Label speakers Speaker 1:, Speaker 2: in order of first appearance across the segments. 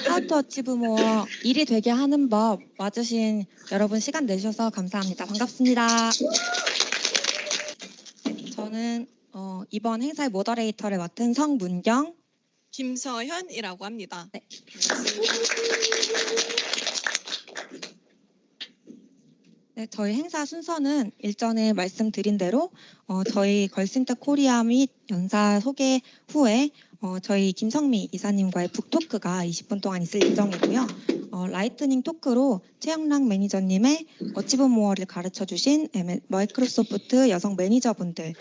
Speaker 1: How to Achieve More 일이 되게 하는 법 와주신 여러분 시간 내주셔서 감사합니다. 반갑습니다. 네, 저는 이번 행사의 모더레이터를 맡은 성문경,
Speaker 2: 김서현이라고 합니다.
Speaker 1: 네. 네, 저희 행사 순서는 일전에 말씀드린 대로 저희 걸센터 코리아 및 연사 소개 후에 저희 김성미 이사님과의 북토크가 20분 동안 있을 예정이고요. 라이트닝 토크로 최영랑 매니저님의 어치브 모어를 가르쳐 주신 마이크로소프트 여성 매니저분들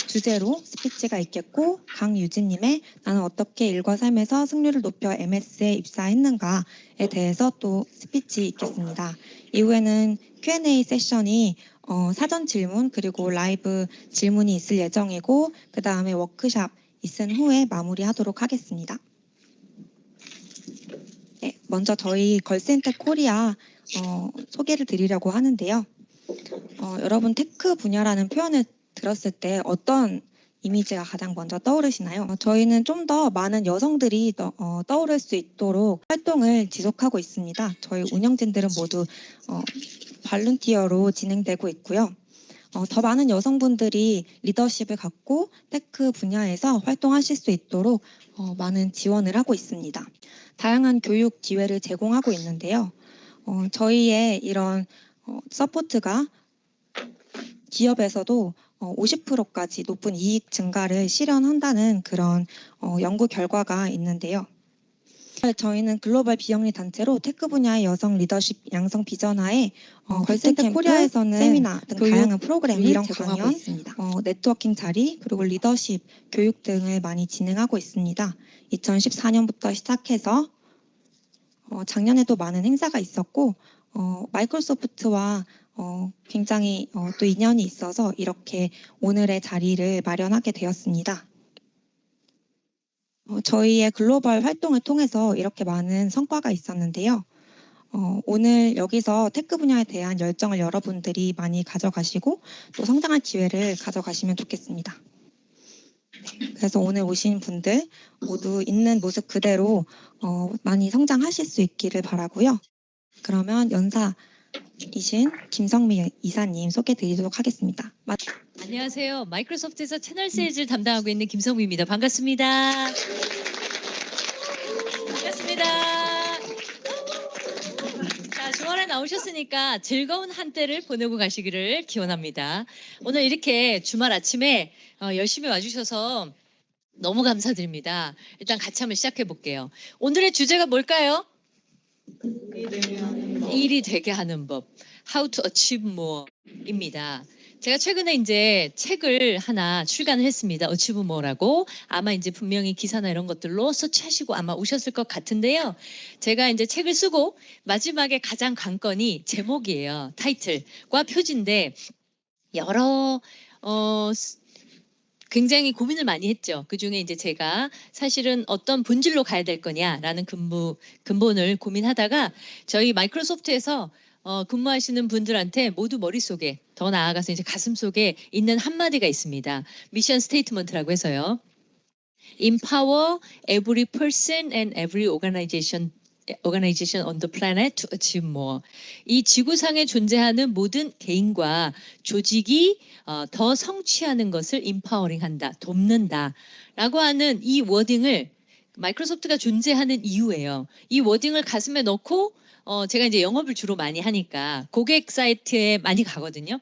Speaker 1: 주제로 스피치가 있겠고, 강유진님의 나는 어떻게 일과 삶에서 승률을 높여 MS에 입사했는가에 대해서 또 스피치 있겠습니다. 이후에는 Q&A 세션이 사전 질문 그리고 라이브 질문이 있을 예정이고, 그 다음에 워크샵 있은 후에 마무리하도록 하겠습니다. 네, 먼저 저희 걸센터 코리아 소개를 드리려고 하는데요. 여러분 테크 분야라는 표현을 들었을 때 어떤 이미지가 가장 먼저 떠오르시나요? 저희는 좀 더 많은 여성들이 떠오를 수 있도록 활동을 지속하고 있습니다. 저희 운영진들은 모두 발룬티어로 진행되고 있고요. 더 많은 여성분들이 리더십을 갖고 테크 분야에서 활동하실 수 있도록 많은 지원을 하고 있습니다. 다양한 교육 기회를 제공하고 있는데요. 저희의 이런 서포트가 기업에서도 50%까지 높은 이익 증가를 실현한다는 그런 연구 결과가 있는데요. 저희는 글로벌 비영리 단체로 테크 분야의 여성 리더십 양성 비전하에 걸센터 코리아에서는 세미나 등 다양한 프로그램을 제공하고 있습니다. 네트워킹 자리 그리고 리더십 교육 등을 많이 진행하고 있습니다. 2014년부터 시작해서 작년에도 많은 행사가 있었고 마이크로소프트와 굉장히 또 인연이 있어서 이렇게 오늘의 자리를 마련하게 되었습니다. 저희의 글로벌 활동을 통해서 이렇게 많은 성과가 있었는데요. 오늘 여기서 테크 분야에 대한 열정을 여러분들이 많이 가져가시고 또 성장할 기회를 가져가시면 좋겠습니다. 그래서 오늘 오신 분들 모두 있는 모습 그대로 많이 성장하실 수 있기를 바라고요. 그러면 연사이신 김성미 이사님 소개해 드리도록 하겠습니다.
Speaker 3: 안녕하세요. 마이크로소프트에서 채널 세일즈를 담당하고 있는 김성미입니다. 반갑습니다. 반갑습니다. 자, 주말에 나오셨으니까 즐거운 한때를 보내고 가시기를 기원합니다. 오늘 이렇게 주말 아침에 열심히 와주셔서 너무 감사드립니다. 일단 같이 한번 시작해 볼게요. 오늘의 주제가 뭘까요? 일이 되게 하는 법. How to Achieve More입니다. 제가 최근에 이제 책을 하나 출간을 했습니다. Achieve More라고. 아마 이제 분명히 기사나 이런 것들로 서치하시고 아마 오셨을 것 같은데요. 제가 이제 책을 쓰고 마지막에 가장 관건이 제목이에요. 타이틀과 표지인데 여러 굉장히 고민을 많이 했죠. 그중에 이제 제가 사실은 어떤 본질로 가야 될 거냐라는 근본을 고민하다가 저희 마이크로소프트에서 근무하시는 분들한테 모두 머릿속에 더 나아가서 이제 가슴속에 있는 한마디가 있습니다. 미션 스테이트먼트라고 해서요. Empower every person and every organization on the planet to achieve more. 이 지구상에 존재하는 모든 개인과 조직이 더 성취하는 것을 empowering 한다, 돕는다 라고 하는 이 워딩을 마이크로소프트가 존재하는 이유예요. 이 워딩을 가슴에 넣고 제가 이제 영업을 주로 많이 하니까 고객 사이트에 많이 가거든요.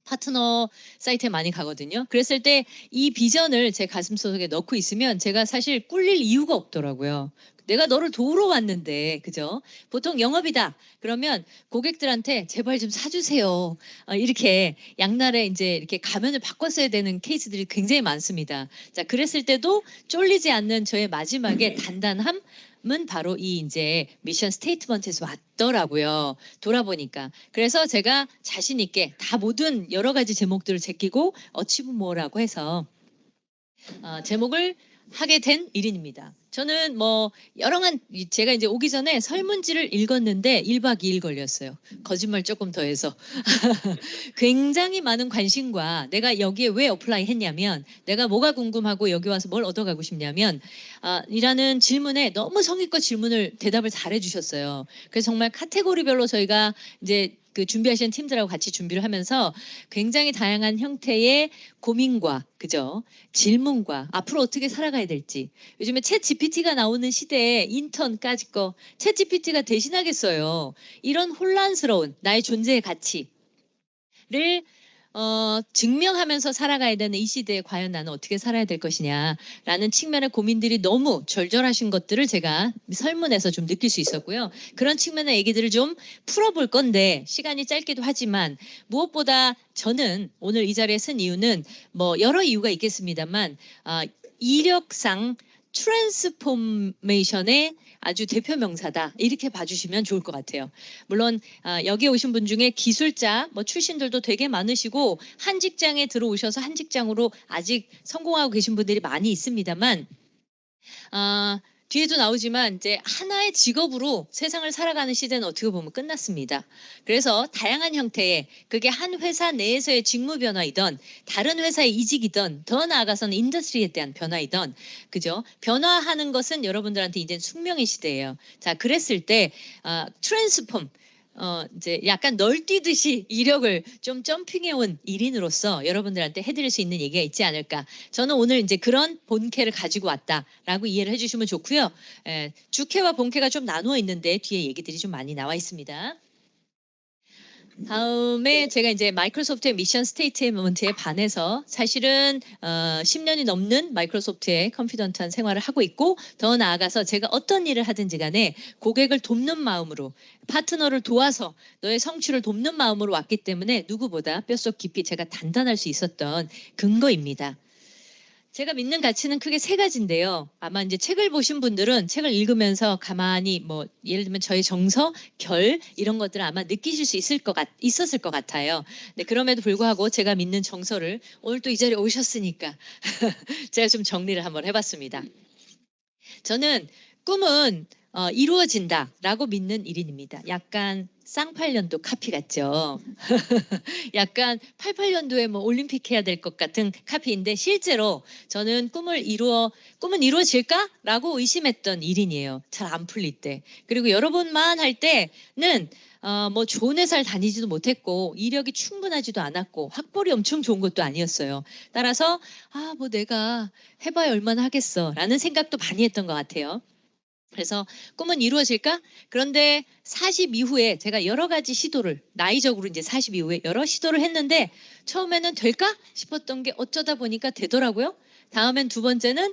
Speaker 3: 파트너 사이트에 많이 가거든요. 그랬을 때 이 비전을 제 가슴속에 넣고 있으면 제가 사실 꿀릴 이유가 없더라고요. 내가 너를 도우러 왔는데, 그죠? 보통 영업이다. 그러면 고객들한테 제발 좀 사주세요. 이렇게 양날에 이제 이렇게 가면을 바꿨어야 되는 케이스들이 굉장히 많습니다. 자, 그랬을 때도 쫄리지 않는 저의 마지막에 단단함. 은 바로 이 이제 미션 스테이트먼트에서 왔더라고요. 돌아보니까. 그래서 제가 자신 있게 다 모든 여러 가지 제목들을 제끼고 어치브 모어라고 해서 제목을 하게 된 일인입니다. 저는 뭐 제가 이제 오기 전에 설문지를 읽었는데 1박 2일 걸렸어요. 거짓말 조금 더해서. 굉장히 많은 관심과 내가 여기에 왜 어플라이 했냐면 내가 뭐가 궁금하고 여기 와서 뭘 얻어가고 싶냐면 이라는 질문에 너무 성의껏 질문을 대답을 잘해 주셨어요. 그래서 정말 카테고리별로 저희가 이제 그 준비하시는 팀들하고 같이 준비를 하면서 굉장히 다양한 형태의 고민과 그죠? 질문과 앞으로 어떻게 살아가야 될지. 요즘에 챗 GPT가 나오는 시대에 인턴까지 챗 GPT가 대신하겠어요. 이런 혼란스러운 나의 존재의 가치를 증명하면서 살아가야 되는 이 시대에 과연 나는 어떻게 살아야 될 것이냐라는 측면의 고민들이 너무 절절하신 것들을 제가 설문에서 좀 느낄 수 있었고요. 그런 측면의 얘기들을 좀 풀어볼 건데 시간이 짧기도 하지만 무엇보다 저는 오늘 이 자리에 쓴 이유는 뭐 여러 이유가 있겠습니다만 이력상 트랜스포메이션의 아주 대표 명사다 이렇게 봐주시면 좋을 것 같아요. 물론 여기 오신 분 중에 기술자 뭐 출신들도 되게 많으시고 한 직장에 들어오셔서 한 직장으로 아직 성공하고 계신 분들이 많이 있습니다만 뒤에도 나오지만 이제 하나의 직업으로 세상을 살아가는 시대는 어떻게 보면 끝났습니다. 그래서 다양한 형태의 그게 한 회사 내에서의 직무 변화이든 다른 회사의 이직이든 더 나아가서는 인더스트리에 대한 변화이든 그죠? 변화하는 것은 여러분들한테 이제 숙명의 시대예요. 자, 그랬을 때 트랜스폼 이제 약간 널뛰듯이 이력을 좀 점핑해온 일인으로서 여러분들한테 해드릴 수 있는 얘기가 있지 않을까. 저는 오늘 이제 그런 본캐를 가지고 왔다라고 이해를 해주시면 좋고요. 주캐와 본캐가 좀 나누어 있는데 뒤에 얘기들이 좀 많이 나와 있습니다. 다음에 제가 이제 마이크로소프트의 미션 스테이트먼트에 반해서 사실은 10년이 넘는 마이크로소프트의 컨피던트한 생활을 하고 있고 더 나아가서 제가 어떤 일을 하든지 간에 고객을 돕는 마음으로 파트너를 도와서 너의 성취를 돕는 마음으로 왔기 때문에 누구보다 뼛속 깊이 제가 단단할 수 있었던 근거입니다. 제가 믿는 가치는 크게 세 가지인데요. 아마 이제 책을 보신 분들은 책을 읽으면서 가만히 뭐 예를 들면 저의 정서, 결 이런 것들을 아마 느끼실 수 있었을 것 같아요. 네, 그럼에도 불구하고 제가 믿는 정서를 오늘 또 이 자리에 오셨으니까 제가 좀 정리를 한번 해봤습니다. 저는 꿈은 이루어진다라고 믿는 일인입니다. 약간 쌍팔년도 카피 같죠. 약간 88년도에 뭐 올림픽 해야 될 것 같은 카피인데 실제로 저는 꿈은 이루어질까라고 의심했던 일인이에요. 잘 안 풀릴 때. 그리고 여러 번만 할 때는 뭐 좋은 회사를 다니지도 못했고 이력이 충분하지도 않았고 학벌이 엄청 좋은 것도 아니었어요. 따라서 뭐 내가 해봐야 얼마나 하겠어라는 생각도 많이 했던 것 같아요. 그래서 꿈은 이루어질까? 그런데 40 이후에 제가 여러 가지 시도를 나이적으로 이제 40 이후에 여러 시도를 했는데 처음에는 될까 싶었던 게 어쩌다 보니까 되더라고요. 다음엔 두 번째는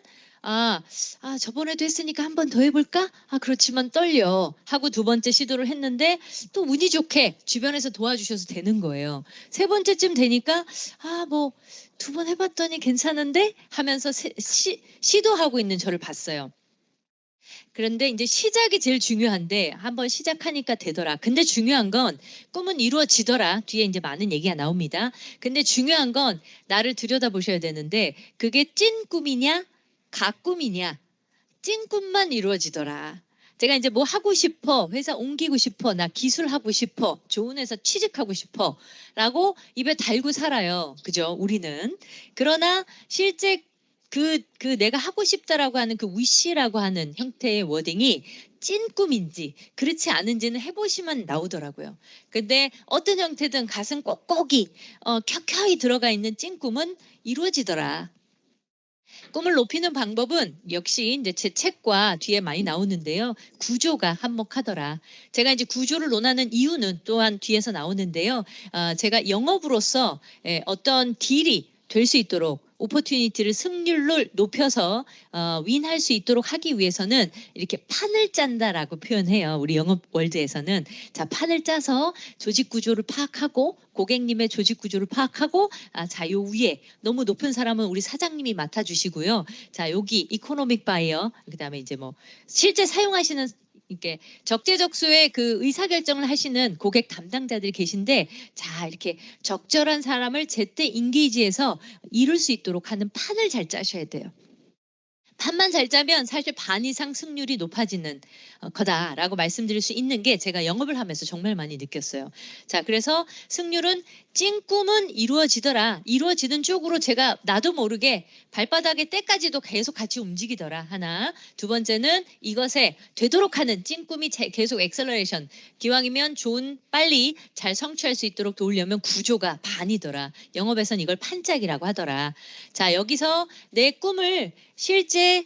Speaker 3: 저번에도 했으니까 한 번 더 해볼까? 그렇지만 떨려 하고 두 번째 시도를 했는데 또 운이 좋게 주변에서 도와주셔서 되는 거예요. 세 번째쯤 되니까 뭐 두 번 해봤더니 괜찮은데 하면서 시도하고 있는 저를 봤어요. 그런데 이제 시작이 제일 중요한데 한번 시작하니까 되더라. 근데 중요한 건 꿈은 이루어지더라. 뒤에 이제 많은 얘기가 나옵니다. 근데 중요한 건 나를 들여다보셔야 되는데 그게 찐 꿈이냐 가꿈이냐. 찐 꿈만 이루어지더라. 제가 이제 뭐 하고 싶어, 회사 옮기고 싶어, 나 기술하고 싶어, 좋은 회사 취직하고 싶어 라고 입에 달고 살아요. 그죠? 우리는. 그러나 실제 그 내가 하고 싶다라고 하는 그 wish라고 하는 형태의 워딩이 찐 꿈인지 그렇지 않은지는 해보시면 나오더라고요. 근데 어떤 형태든 가슴 꼭꼭이 켜켜이 들어가 있는 찐 꿈은 이루어지더라. 꿈을 높이는 방법은 역시 이제 제 책과 뒤에 많이 나오는데요. 구조가 한몫하더라. 제가 이제 구조를 논하는 이유는 또한 뒤에서 나오는데요. 제가 영업으로서 어떤 딜이 될 수 있도록 오퍼튜니티를 승률을 높여서 윈할 수 있도록 하기 위해서는 이렇게 판을 짠다라고 표현해요. 우리 영업 월드에서는. 자, 판을 짜서 조직 구조를 파악하고 고객님의 조직 구조를 파악하고 자, 요 위에 너무 높은 사람은 우리 사장님이 맡아주시고요. 자, 여기 이코노믹 바이어 그다음에 이제 뭐 실제 사용하시는 이렇게 적재적소의 그 의사결정을 하시는 고객 담당자들이 계신데 자 이렇게 적절한 사람을 제때 인게이지해서 이룰 수 있도록 하는 판을 잘 짜셔야 돼요. 밤만 잘 자면 사실 반 이상 승률이 높아지는 거다라고 말씀드릴 수 있는 게 제가 영업을 하면서 정말 많이 느꼈어요. 자, 그래서 승률은 찐 꿈은 이루어지더라. 이루어지는 쪽으로 제가 나도 모르게 발바닥의 때까지도 계속 같이 움직이더라. 하나. 두 번째는 이것에 되도록 하는 찐 꿈이 계속 엑셀러레이션. 기왕이면 좋은 빨리 잘 성취할 수 있도록 도우려면 구조가 반이더라. 영업에선 이걸 판짝이라고 하더라. 자, 여기서 내 꿈을 실제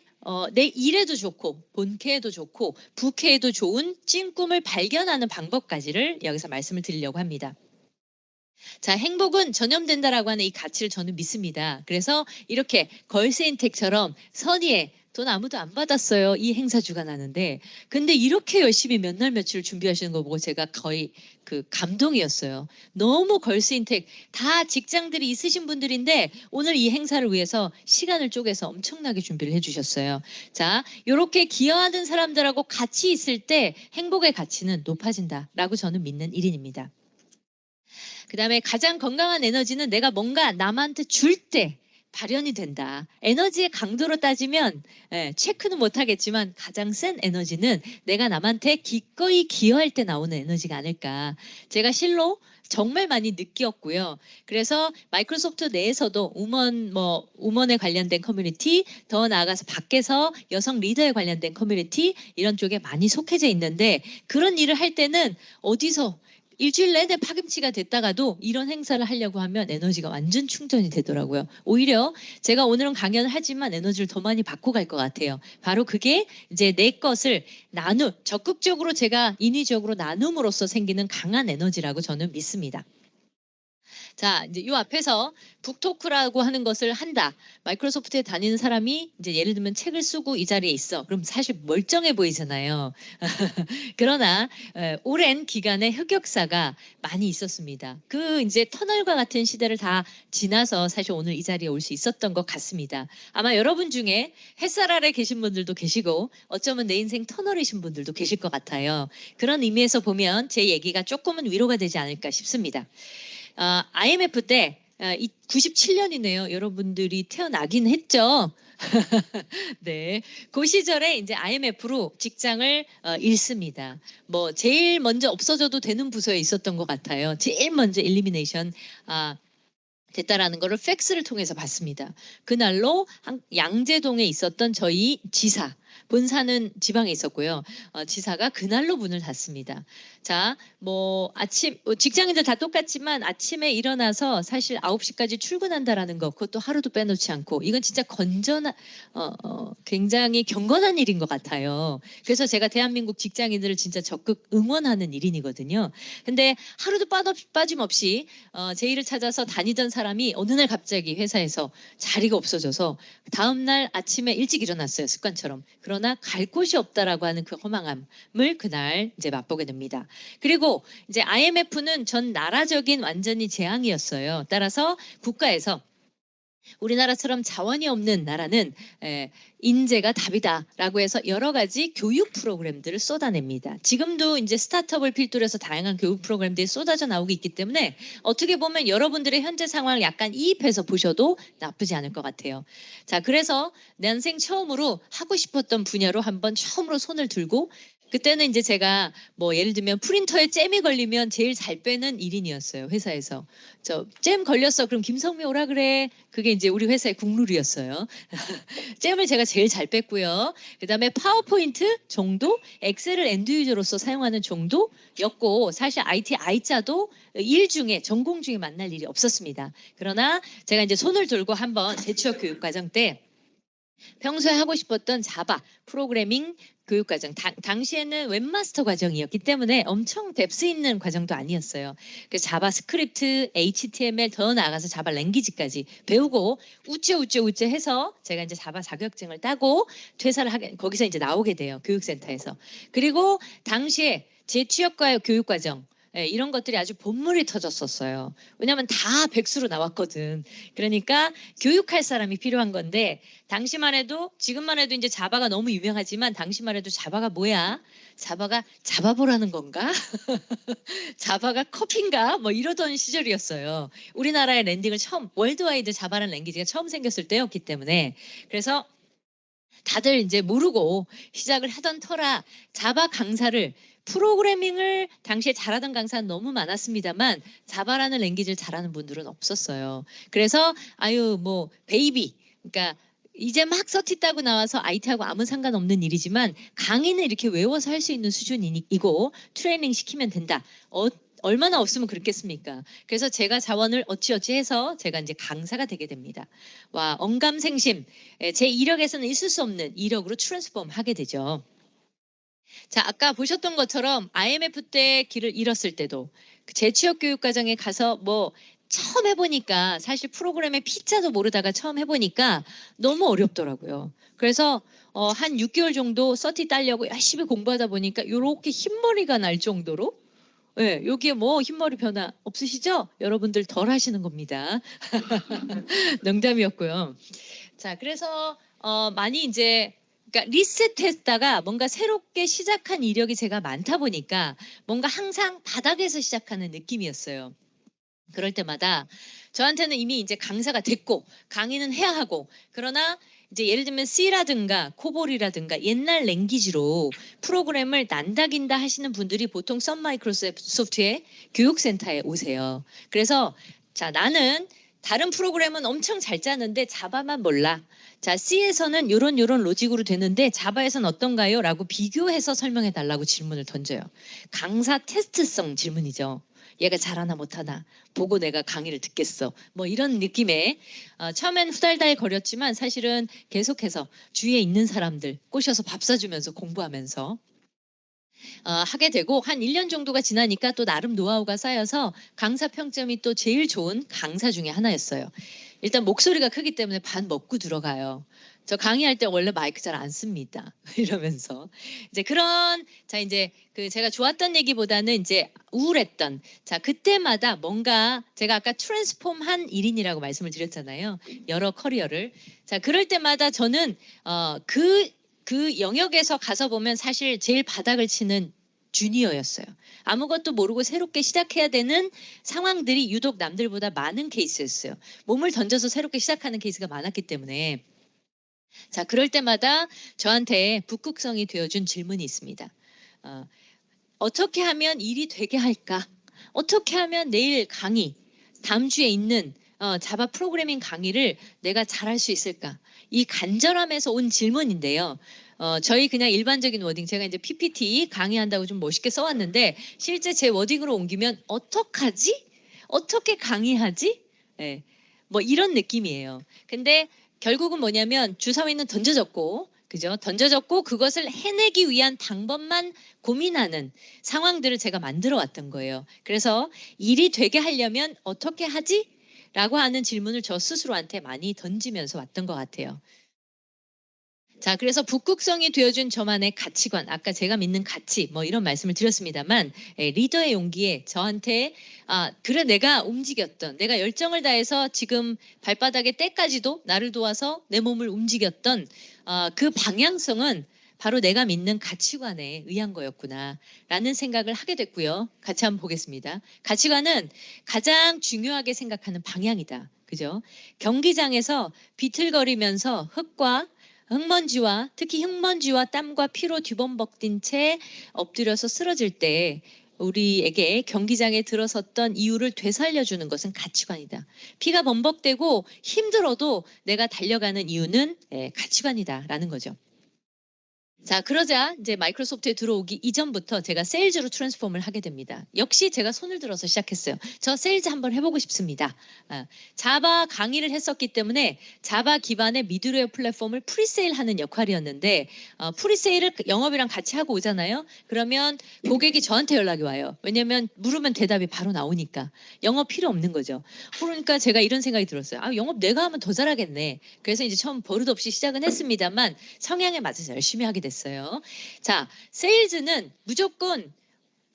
Speaker 3: 내 일에도 좋고 본캐에도 좋고 부캐에도 좋은 찐 꿈을 발견하는 방법까지를 여기서 말씀을 드리려고 합니다. 자, 행복은 전염된다라고 하는 이 가치를 저는 믿습니다. 그래서 이렇게 걸스인텍처럼 선의에 돈 아무도 안 받았어요. 이 행사 주관하는데. 근데 이렇게 열심히 몇 날 며칠을 준비하시는 거 보고 제가 거의 감동이었어요. 너무 걸스인텍 다 직장들이 있으신 분들인데 오늘 이 행사를 위해서 시간을 쪼개서 엄청나게 준비를 해주셨어요. 자, 이렇게 기여하는 사람들하고 같이 있을 때 행복의 가치는 높아진다라고 저는 믿는 일인입니다. 그 다음에 가장 건강한 에너지는 내가 뭔가 남한테 줄 때 발현이 된다. 에너지의 강도로 따지면 체크는 못하겠지만 가장 센 에너지는 내가 남한테 기꺼이 기여할 때 나오는 에너지가 아닐까. 제가 실로 정말 많이 느꼈고요. 그래서 마이크로소프트 내에서도 우먼에 관련된 커뮤니티, 더 나아가서 밖에서 여성 리더에 관련된 커뮤니티 이런 쪽에 많이 속해져 있는데 그런 일을 할 때는 어디서 일주일 내내 파김치가 됐다가도 이런 행사를 하려고 하면 에너지가 완전 충전이 되더라고요. 오히려 제가 오늘은 강연을 하지만 에너지를 더 많이 받고 갈 것 같아요. 바로 그게 이제 내 것을 적극적으로 제가 인위적으로 나눔으로써 생기는 강한 에너지라고 저는 믿습니다. 자, 이제 요 앞에서 북토크라고 하는 것을 한다. 마이크로소프트에 다니는 사람이 이제 예를 들면 책을 쓰고 이 자리에 있어. 그럼 사실 멀쩡해 보이잖아요. 그러나 오랜 기간의 흑역사가 많이 있었습니다. 그 이제 터널과 같은 시대를 다 지나서 사실 오늘 이 자리에 올 수 있었던 것 같습니다. 아마 여러분 중에 햇살 아래 계신 분들도 계시고 어쩌면 내 인생 터널이신 분들도 계실 것 같아요. 그런 의미에서 보면 제 얘기가 조금은 위로가 되지 않을까 싶습니다. IMF 때 97년이네요. 여러분들이 태어나긴 했죠. 네, 그 시절에 이제 IMF로 직장을 잃습니다. 제일 먼저 없어져도 되는 부서에 있었던 것 같아요. 제일 먼저 일리미네이션 됐다라는 거를 팩스를 통해서 봤습니다. 그날로 양재동에 있었던 저희 지사, 본사는 지방에 있었고요. 지사가 그날로 문을 닫습니다. 자, 직장인들 다 똑같지만 아침에 일어나서 사실 9시까지 출근한다라는 거, 그것도 하루도 빼놓지 않고, 이건 진짜 굉장히 경건한 일인 것 같아요. 그래서 제가 대한민국 직장인들을 진짜 적극 응원하는 일인이거든요. 근데 하루도 빠짐없이 제 일을 찾아서 다니던 사람이 어느 날 갑자기 회사에서 자리가 없어져서 다음날 아침에 일찍 일어났어요. 습관처럼. 그러나 갈 곳이 없다라고 하는 그 허망함을 그날 이제 맛보게 됩니다. 그리고 이제 IMF는 전 나라적인 완전히 재앙이었어요. 따라서 국가에서 우리나라처럼 자원이 없는 나라는 인재가 답이다라고 해서 여러 가지 교육 프로그램들을 쏟아냅니다. 지금도 이제 스타트업을 필두로 해서 다양한 교육 프로그램들이 쏟아져 나오고 있기 때문에 어떻게 보면 여러분들의 현재 상황을 약간 이입해서 보셔도 나쁘지 않을 것 같아요. 자, 그래서 내 인생 처음으로 하고 싶었던 분야로 한번 처음으로 손을 들고 그때는 이제 제가 예를 들면 프린터에 잼이 걸리면 제일 잘 빼는 1인이었어요. 회사에서. 잼 걸렸어. 그럼 김성미 오라 그래. 그게 이제 우리 회사의 국룰이었어요. 잼을 제가 제일 잘 뺐고요. 그 다음에 파워포인트 정도, 엑셀을 엔드유저로서 사용하는 정도였고 사실 IT I자도 전공 중에 만날 일이 없었습니다. 그러나 제가 이제 손을 들고 한번 재취업 교육과정 때 평소에 하고 싶었던 자바 프로그래밍 교육과정, 당시에는 웹마스터 과정이었기 때문에 엄청 뎁스 있는 과정도 아니었어요. 그래서 자바스크립트, HTML 더 나아가서 자바 랭귀지까지 배우고 우째 해서 제가 이제 자바 자격증을 따고 퇴사를 거기서 이제 나오게 돼요. 교육센터에서. 그리고 당시에 제 취업과 교육과정 이런 것들이 아주 본물이 터졌었어요. 왜냐하면 다 백수로 나왔거든. 그러니까 교육할 사람이 필요한 건데 당시만 해도 지금만 해도 이제 자바가 너무 유명하지만 당시만 해도 자바가 뭐야? 자바가 자바보라는 건가? 자바가 커피인가? 이러던 시절이었어요. 우리나라의 랜딩을 월드와이드 자바라는 랭귀지가 처음 생겼을 때였기 때문에 그래서 다들 이제 모르고 시작을 하던 터라 자바 강사를 프로그래밍을 당시에 잘하던 강사는 너무 많았습니다만 자바라는 랭귀지를 잘하는 분들은 없었어요. 그래서 아유 뭐 베이비 그러니까 이제 막 서티 따고 나와서 IT하고 아무 상관없는 일이지만 강의는 이렇게 외워서 할 수 있는 수준이고 트레이닝 시키면 된다. 얼마나 없으면 그렇겠습니까? 그래서 제가 자원을 어찌어찌 해서 제가 이제 강사가 되게 됩니다. 와, 언감생심. 제 이력에서는 있을 수 없는 이력으로 트랜스폼 하게 되죠. 자, 아까 보셨던 것처럼 IMF 때 길을 잃었을 때도 재취업 교육과정에 가서 뭐 처음 해보니까 사실 프로그램의 P자도 모르다가 처음 해보니까 너무 어렵더라고요. 그래서 한 6개월 정도 서티 따려고 열심히 공부하다 보니까 이렇게 흰머리가 날 정도로 네, 여기에 뭐 흰머리 변화 없으시죠? 여러분들 덜 하시는 겁니다. 농담이었고요. 자, 그래서 많이 이제 그러니까 리셋했다가 뭔가 새롭게 시작한 이력이 제가 많다 보니까 뭔가 항상 바닥에서 시작하는 느낌이었어요. 그럴 때마다 저한테는 이미 이제 강사가 됐고 강의는 해야 하고 그러나 이제 예를 들면 C라든가 코볼이라든가 옛날 랭귀지로 프로그램을 난다긴다 하시는 분들이 보통 선 마이크로소프트의 교육센터에 오세요. 그래서 자 나는 다른 프로그램은 엄청 잘 짜는데 자바만 몰라. 자 C에서는 요런 로직으로 되는데 자바에서는 어떤가요? 라고 비교해서 설명해 달라고 질문을 던져요. 강사 테스트성 질문이죠. 얘가 잘하나 못하나 보고 내가 강의를 듣겠어. 뭐 이런 느낌의 처음엔 후달달 거렸지만 사실은 계속해서 주위에 있는 사람들 꼬셔서 밥 사주면서 공부하면서 하게 되고 한 1년 정도가 지나니까 또 나름 노하우가 쌓여서 강사 평점이 또 제일 좋은 강사 중에 하나였어요. 일단 목소리가 크기 때문에 반 먹고 들어가요. 저 강의할 때 원래 마이크 잘 안 씁니다. 이러면서 이제 그런 자 이제 그 제가 좋았던 얘기보다는 이제 우울했던 자 그때마다 뭔가 제가 아까 트랜스폼한 1인이라고 말씀을 드렸잖아요. 여러 커리어를 자 그럴 때마다 저는 그 영역에서 가서 보면 사실 제일 바닥을 치는 주니어였어요. 아무것도 모르고 새롭게 시작해야 되는 상황들이 유독 남들보다 많은 케이스였어요. 몸을 던져서 새롭게 시작하는 케이스가 많았기 때문에 자 그럴 때마다 저한테 북극성이 되어준 질문이 있습니다. 어떻게 하면 일이 되게 할까? 어떻게 하면 내일 강의, 다음 주에 있는 자바 프로그래밍 강의를 내가 잘할 수 있을까? 이 간절함에서 온 질문인데요. 저희 그냥 일반적인 워딩, 제가 이제 PPT 강의한다고 좀 멋있게 써왔는데 실제 제 워딩으로 옮기면 어떡하지? 어떻게 강의하지? 네, 뭐 이런 느낌이에요. 근데 결국은 뭐냐면 주사위는 던져졌고 그죠? 던져졌고 그것을 해내기 위한 방법만 고민하는 상황들을 제가 만들어 왔던 거예요. 그래서 일이 되게 하려면 어떻게 하지? 라고 하는 질문을 저 스스로한테 많이 던지면서 왔던 것 같아요. 자, 그래서 북극성이 되어준 저만의 가치관, 아까 제가 믿는 가치, 뭐 이런 말씀을 드렸습니다만, 리더의 용기에 저한테, 그래, 내가 움직였던, 내가 열정을 다해서 지금 발바닥의 때까지도 나를 도와서 내 몸을 움직였던 그 방향성은 바로 내가 믿는 가치관에 의한 거였구나 라는 생각을 하게 됐고요. 같이 한번 보겠습니다. 가치관은 가장 중요하게 생각하는 방향이다. 그죠? 경기장에서 비틀거리면서 흙먼지와 특히 흙먼지와 땀과 피로 뒤범벅된 채 엎드려서 쓰러질 때 우리에게 경기장에 들어섰던 이유를 되살려주는 것은 가치관이다. 피가 범벅되고 힘들어도 내가 달려가는 이유는 가치관이다라는 거죠. 자, 그러자 이제 마이크로소프트에 들어오기 이전부터 제가 세일즈로 트랜스폼을 하게 됩니다. 역시 제가 손을 들어서 시작했어요. 저 세일즈 한번 해보고 싶습니다. 자바 강의를 했었기 때문에 자바 기반의 미드웨어 플랫폼을 프리세일하는 역할이었는데 프리세일을 영업이랑 같이 하고 오잖아요. 그러면 고객이 저한테 연락이 와요. 왜냐면 물으면 대답이 바로 나오니까. 영업 필요 없는 거죠. 그러니까 제가 이런 생각이 들었어요. 영업 내가 하면 더 잘하겠네. 그래서 이제 처음 버릇없이 시작은 했습니다만 성향에 맞아서 열심히 하게 됐어요. 자, 세일즈는 무조건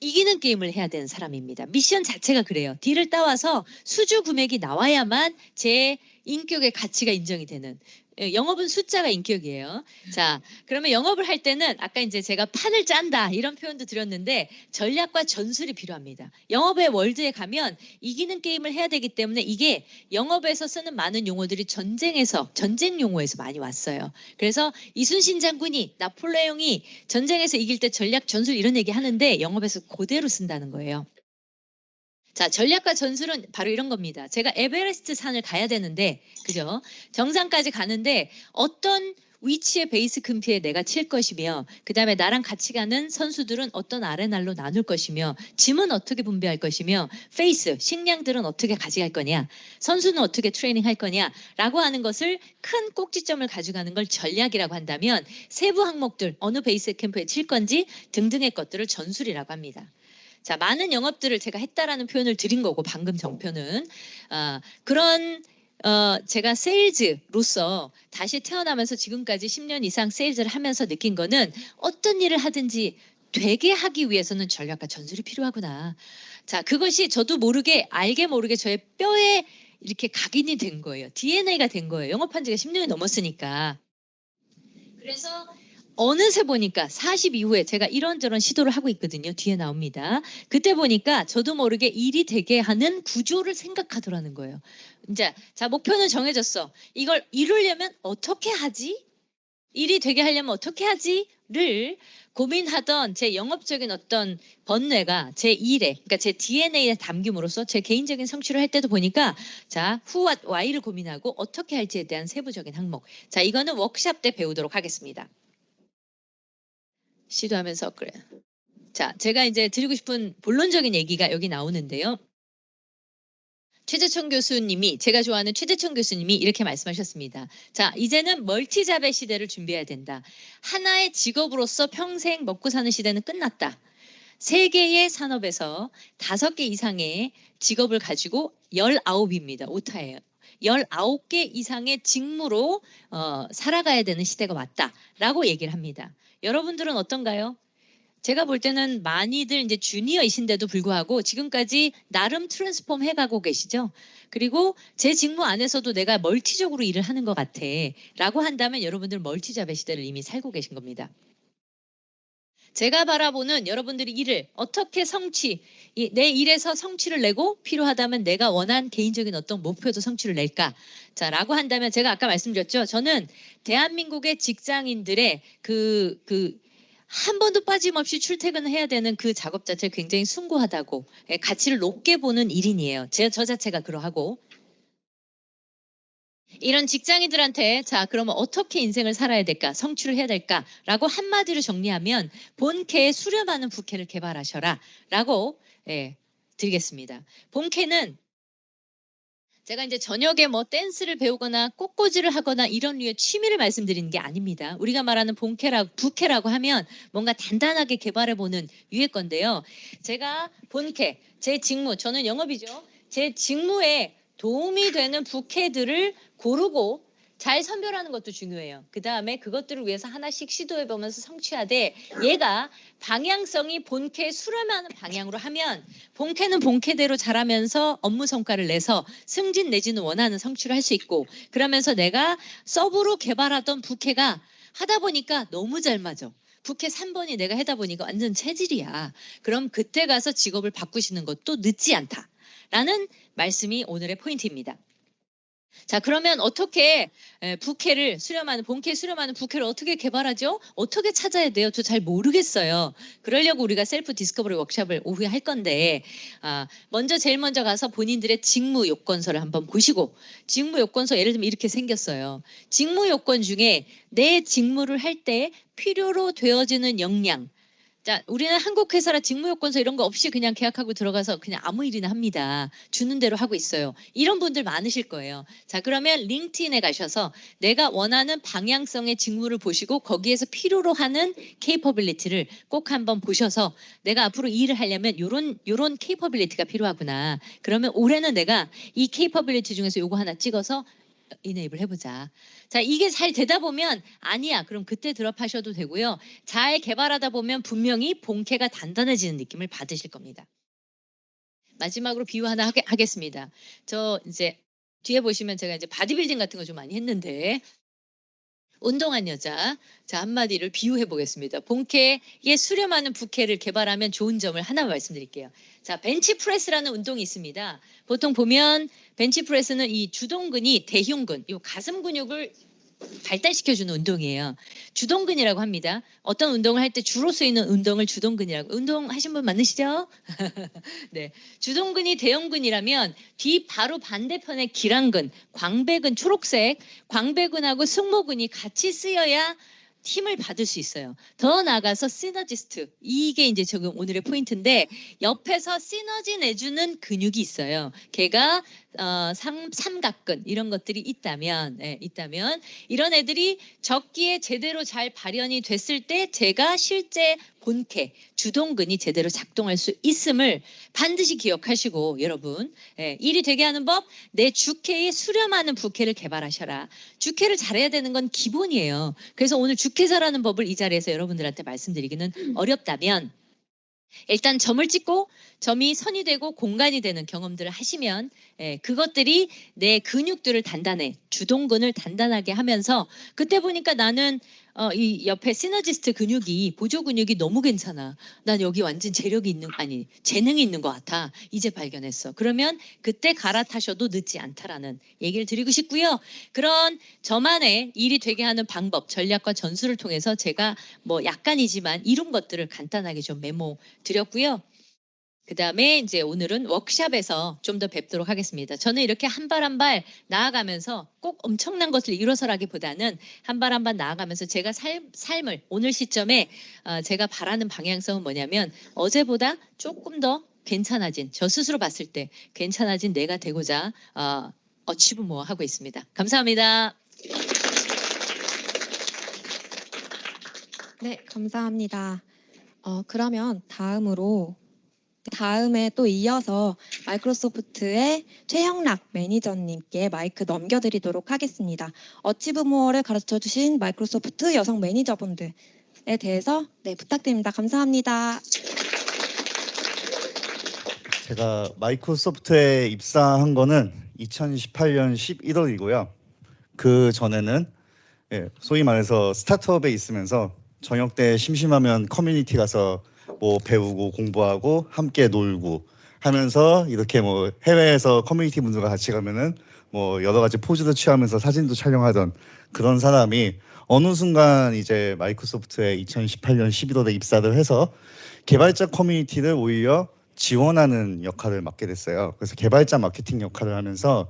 Speaker 3: 이기는 게임을 해야 되는 사람입니다. 미션 자체가 그래요. 딜을 따와서 수주 금액이 나와야만 제 인격의 가치가 인정이 되는 예, 영업은 숫자가 인격이에요. 자, 그러면 영업을 할 때는 아까 이제 제가 판을 짠다 이런 표현도 드렸는데 전략과 전술이 필요합니다. 영업의 월드에 가면 이기는 게임을 해야 되기 때문에 이게 영업에서 쓰는 많은 용어들이 전쟁 용어에서 많이 왔어요. 그래서 이순신 장군이 나폴레옹이 전쟁에서 이길 때 전략 전술 이런 얘기 하는데 영업에서 그대로 쓴다는 거예요. 자, 전략과 전술은 바로 이런 겁니다. 제가 에베레스트 산을 가야 되는데, 그죠? 정상까지 가는데 어떤 위치의 베이스 캠프에 내가 칠 것이며, 그 다음에 나랑 같이 가는 선수들은 어떤 아레날로 나눌 것이며, 짐은 어떻게 분배할 것이며, 식량들은 어떻게 가져갈 거냐, 선수는 어떻게 트레이닝 할 거냐, 라고 하는 것을 큰 꼭지점을 가져가는 걸 전략이라고 한다면, 세부 항목들, 어느 베이스 캠프에 칠 건지 등등의 것들을 전술이라고 합니다. 자, 많은 영업들을 제가 했다라는 표현을 드린 거고 방금 정표는 그런 제가 세일즈로서 다시 태어나면서 지금까지 10년 이상 세일즈를 하면서 느낀 거는 어떤 일을 하든지 되게 하기 위해서는 전략과 전술이 필요하구나. 자, 그것이 저도 모르게 알게 모르게 저의 뼈에 이렇게 각인이 된 거예요. DNA가 된 거예요. 영업한 지가 10년이 넘었으니까. 그래서 어느새 보니까 40 이후에 제가 이런저런 시도를 하고 있거든요. 뒤에 나옵니다. 그때 보니까 저도 모르게 일이 되게 하는 구조를 생각하더라는 거예요. 이제 자, 목표는 정해졌어. 이걸 이루려면 어떻게 하지? 일이 되게 하려면 어떻게 하지?를 고민하던 제 영업적인 어떤 번뇌가 제 일에, 그러니까 제 DNA에 담김으로써 제 개인적인 성취를 할 때도 보니까 자, who와 why를 고민하고 어떻게 할지에 대한 세부적인 항목. 자, 이거는 워크샵 때 배우도록 하겠습니다. 시도하면서 그래. 자, 제가 이제 드리고 싶은 본론적인 얘기가 여기 나오는데요. 최재천 교수님이, 제가 좋아하는 최재천 교수님이 이렇게 말씀하셨습니다. 자, 이제는 멀티잡의 시대를 준비해야 된다. 하나의 직업으로서 평생 먹고 사는 시대는 끝났다. 3개의 산업에서 5개 이상의 직업을 가지고 19입니다. 오타예요. 19개 이상의 직무로 살아가야 되는 시대가 왔다라고 얘기를 합니다. 여러분들은 어떤가요? 제가 볼 때는 많이들 이제 주니어이신데도 불구하고 지금까지 나름 트랜스폼 해가고 계시죠. 그리고 제 직무 안에서도 내가 멀티적으로 일을 하는 것 같아 라고 한다면 여러분들 멀티잡의 시대를 이미 살고 계신 겁니다. 제가 바라보는 여러분들이 일을 어떻게 내 일에서 성취를 내고 필요하다면 내가 원한 개인적인 어떤 목표도 성취를 낼까? 자, 라고 한다면 제가 아까 말씀드렸죠. 저는 대한민국의 직장인들의 한 번도 빠짐없이 출퇴근을 해야 되는 그 작업 자체가 굉장히 숭고하다고 가치를 높게 보는 일인이에요. 저 자체가 그러하고. 이런 직장인들한테 자, 그러면 어떻게 인생을 살아야 될까? 성취를 해야 될까? 라고 한마디로 정리하면 본캐에 수렴하는 부캐를 개발하셔라 라고 드리겠습니다. 본캐는 제가 이제 저녁에 뭐 댄스를 배우거나 꽃꽂이를 하거나 이런 류의 취미를 말씀드리는 게 아닙니다. 우리가 말하는 부캐라고 하면 뭔가 단단하게 개발해보는 유의 건데요. 제가 본캐, 제 직무, 저는 영업이죠. 제 직무에 도움이 되는 부캐들을 고르고 잘 선별하는 것도 중요해요. 그 다음에 그것들을 위해서 하나씩 시도해보면서 성취하되 얘가 방향성이 본캐에 수렴하는 방향으로 하면 본캐는 본캐대로 잘하면서 업무 성과를 내서 승진 내지는 원하는 성취를 할 수 있고 그러면서 내가 서브로 개발하던 부캐가 하다 보니까 너무 잘 맞아. 부캐 3번이 내가 하다 보니까 완전 체질이야. 그럼 그때 가서 직업을 바꾸시는 것도 늦지 않다. 라는 말씀이 오늘의 포인트입니다. 자, 그러면 어떻게 본캐 수렴하는 부캐를 어떻게 개발하죠? 어떻게 찾아야 돼요? 저 잘 모르겠어요. 그러려고 우리가 셀프 디스커버리 워크숍을 오후에 할 건데 제일 먼저 가서 본인들의 직무 요건서를 한번 보시고 직무 요건서 예를 들면 이렇게 생겼어요. 직무 요건 중에 내 직무를 할 때 필요로 되어지는 역량 자, 우리는 한국 회사라 직무요건서 이런 거 없이 그냥 계약하고 들어가서 그냥 아무 일이나 합니다. 주는 대로 하고 있어요. 이런 분들 많으실 거예요. 자, 그러면 링크드인에 가셔서 내가 원하는 방향성의 직무를 보시고 거기에서 필요로 하는 케이퍼빌리티를 꼭 한번 보셔서 내가 앞으로 이 일을 하려면 요런 케이퍼빌리티가 필요하구나. 그러면 올해는 내가 이 케이퍼빌리티 중에서 요거 하나 찍어서 이네이블 해보자. 자, 이게 잘 되다 보면 아니야. 그럼 그때 드롭하셔도 되고요. 잘 개발하다 보면 분명히 본캐가 단단해지는 느낌을 받으실 겁니다. 마지막으로 비유 하나 하겠습니다. 저 이제 뒤에 보시면 제가 이제 바디빌딩 같은 거 좀 많이 했는데 운동한 여자. 자, 한마디를 비유해 보겠습니다. 본캐의 수렴하는 부캐를 개발하면 좋은 점을 하나 말씀드릴게요. 자, 벤치프레스라는 운동이 있습니다. 보통 보면 벤치프레스는 이 주동근이 대흉근, 이 가슴 근육을 발달시켜주는 운동이에요. 주동근이라고 합니다. 어떤 운동을 할 때 주로 쓰이는 운동을 주동근이라고. 운동하신 분 많으시죠? 네, 주동근이 대형근이라면 뒤 바로 반대편에 기랑근, 광배근, 초록색 광배근하고 승모근이 같이 쓰여야 힘을 받을 수 있어요. 더 나아가서 시너지스트, 이게 이제 지금 오늘의 포인트인데 옆에서 시너지 내주는 근육이 있어요. 걔가 삼각근 이런 것들이 있다면 이런 애들이 적기에 제대로 잘 발현이 됐을 때 제가 실제 본캐 주동근이 제대로 작동할 수 있음을 반드시 기억하시고 여러분, 일이 되게 하는 법, 내 주캐에 수렴하는 부캐를 개발하셔라. 주캐를 잘해야 되는 건 기본이에요. 그래서 오늘 주캐사라는 법을 이 자리에서 여러분들한테 말씀드리기는 어렵다면 일단 점을 찍고 점이 선이 되고 공간이 되는 경험들을 하시면 그것들이 내 근육들을 주동근을 단단하게 하면서 그때 보니까 나는 이 옆에 시너지스트 근육이 보조 근육이 너무 괜찮아. 난 여기 완전 재능이 있는 것 같아. 이제 발견했어. 그러면 그때 갈아타셔도 늦지 않다라는 얘기를 드리고 싶고요. 그런 저만의 일이 되게 하는 방법, 전략과 전술을 통해서 제가 뭐 약간이지만 이룬 것들을 간단하게 좀 메모 드렸고요. 그 다음에 이제 오늘은 워크샵에서 좀 더 뵙도록 하겠습니다. 저는 이렇게 한 발 한 발 나아가면서 꼭 엄청난 것을 이뤄서라기보다는 한 발 한 발 나아가면서 제가 삶을 오늘 시점에 제가 바라는 방향성은 뭐냐면 어제보다 조금 더 괜찮아진, 저 스스로 봤을 때 괜찮아진 내가 되고자 어치브 모어 하고 있습니다. 감사합니다.
Speaker 1: 네, 감사합니다. 그러면 다음에 또 이어서 마이크로소프트의 최형락 매니저님께 마이크 넘겨드리도록 하겠습니다. 어치브모어를 가르쳐주신 마이크로소프트 여성 매니저분들에 대해서 부탁드립니다. 감사합니다.
Speaker 4: 제가 마이크로소프트에 입사한 거는 2018년 11월이고요. 그 전에는 소위 말해서 스타트업에 있으면서 저녁 때 심심하면 커뮤니티 가서 뭐 배우고 공부하고 함께 놀고 하면서 이렇게 뭐 해외에서 커뮤니티 분들과 같이 가면은 뭐 여러 가지 포즈도 취하면서 사진도 촬영하던 그런 사람이 어느 순간 이제 마이크로소프트에 2018년 11월에 입사를 해서 개발자 커뮤니티를 오히려 지원하는 역할을 맡게 됐어요. 그래서 개발자 마케팅 역할을 하면서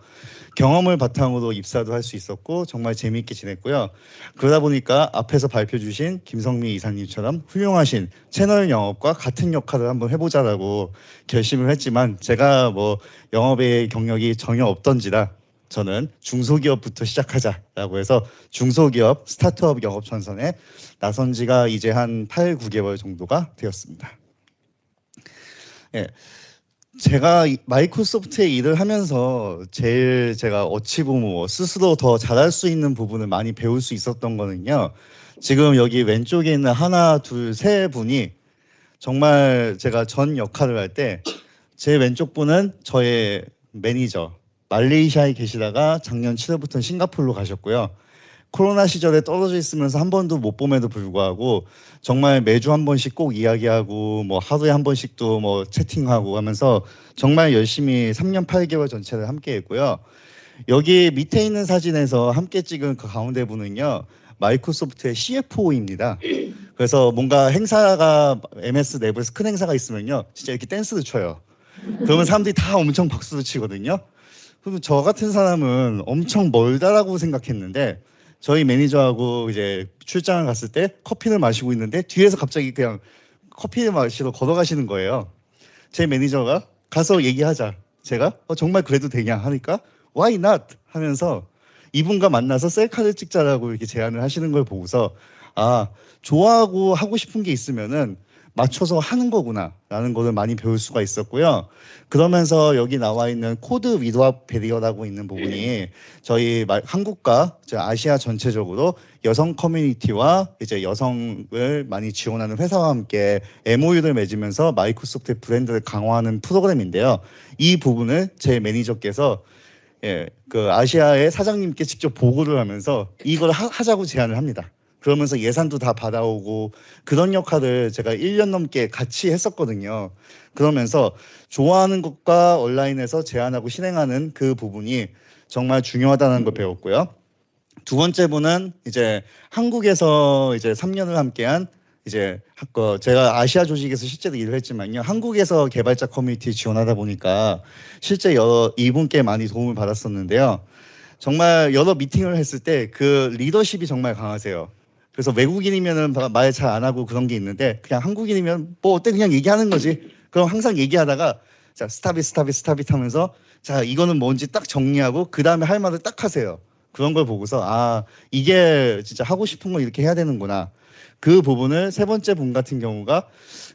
Speaker 4: 경험을 바탕으로 입사도 할 수 있었고 정말 재미있게 지냈고요. 그러다 보니까 앞에서 발표 주신 김성미 이사님처럼 훌륭하신 채널 영업과 같은 역할을 한번 해보자라고 결심을 했지만 제가 뭐 영업의 경력이 전혀 없던지라 저는 중소기업부터 시작하자라고 해서 중소기업 스타트업 영업 전선에 나선 지가 이제 한 8, 9개월 정도가 되었습니다. 제가 마이크로소프트에 일을 하면서 제일 제가 어치브모어 스스로 더 잘할 수 있는 부분을 많이 배울 수 있었던 거는요. 지금 여기 왼쪽에 있는 하나, 둘, 세 분이 정말 제가 전 역할을 할 때 제 왼쪽 분은 저의 매니저, 말레이시아에 계시다가 작년 7월부터 싱가포르로 가셨고요. 코로나 시절에 떨어져 있으면서 한 번도 못 봄에도 불구하고 정말 매주 한 번씩 꼭 이야기하고 뭐 하루에 한 번씩도 뭐 채팅하고 하면서 정말 열심히 3년 8개월 전체를 함께 했고요. 여기 밑에 있는 사진에서 함께 찍은 그 가운데 분은요. 마이크로소프트의 CFO입니다. 그래서 뭔가 행사가 MS 내부에서 큰 행사가 있으면요. 진짜 이렇게 댄스를 춰요. 그러면 사람들이 다 엄청 박수를 치거든요. 그리고 저 같은 사람은 엄청 멀다라고 생각했는데 저희 매니저하고 이제 출장을 갔을 때 커피를 마시고 있는데 뒤에서 갑자기 그냥 커피를 마시러 걸어가시는 거예요. 제 매니저가 가서 얘기하자. 제가 정말 그래도 되냐 하니까 why not 하면서 이분과 만나서 셀카를 찍자라고 이렇게 제안을 하시는 걸 보고서 아, 좋아하고 하고 싶은 게 있으면은 맞춰서 하는 거구나라는 것을 많이 배울 수가 있었고요. 그러면서 여기 나와 있는 코드 위드와 베리어라고 있는 부분이 저희 한국과 아시아 전체적으로 여성 커뮤니티와 이제 여성을 많이 지원하는 회사와 함께 MOU를 맺으면서 마이크로소프트의 브랜드를 강화하는 프로그램인데요. 이 부분을 제 매니저께서 그 아시아의 사장님께 직접 보고를 하면서 이걸 하자고 제안을 합니다. 그러면서 예산도 다 받아오고 그런 역할을 제가 1년 넘게 같이 했었거든요. 그러면서 좋아하는 것과 온라인에서 제안하고 실행하는 그 부분이 정말 중요하다는 걸 배웠고요. 두 번째 분은 이제 한국에서 이제 3년을 함께한 이제 제가 아시아 조직에서 실제로 일을 했지만요. 한국에서 개발자 커뮤니티 지원하다 보니까 실제 이분께 많이 도움을 받았었는데요. 정말 여러 미팅을 했을 때 그 리더십이 정말 강하세요. 그래서 외국인이면은 말 잘 안 하고 그런 게 있는데 그냥 한국인이면 뭐 어때 그냥 얘기하는 거지. 그럼 항상 얘기하다가 자 스탑잇 하면서 자 이거는 뭔지 딱 정리하고 그 다음에 할 말을 딱 하세요. 그런 걸 보고서 아 이게 진짜 하고 싶은 걸 이렇게 해야 되는구나. 그 부분을 세 번째 분 같은 경우가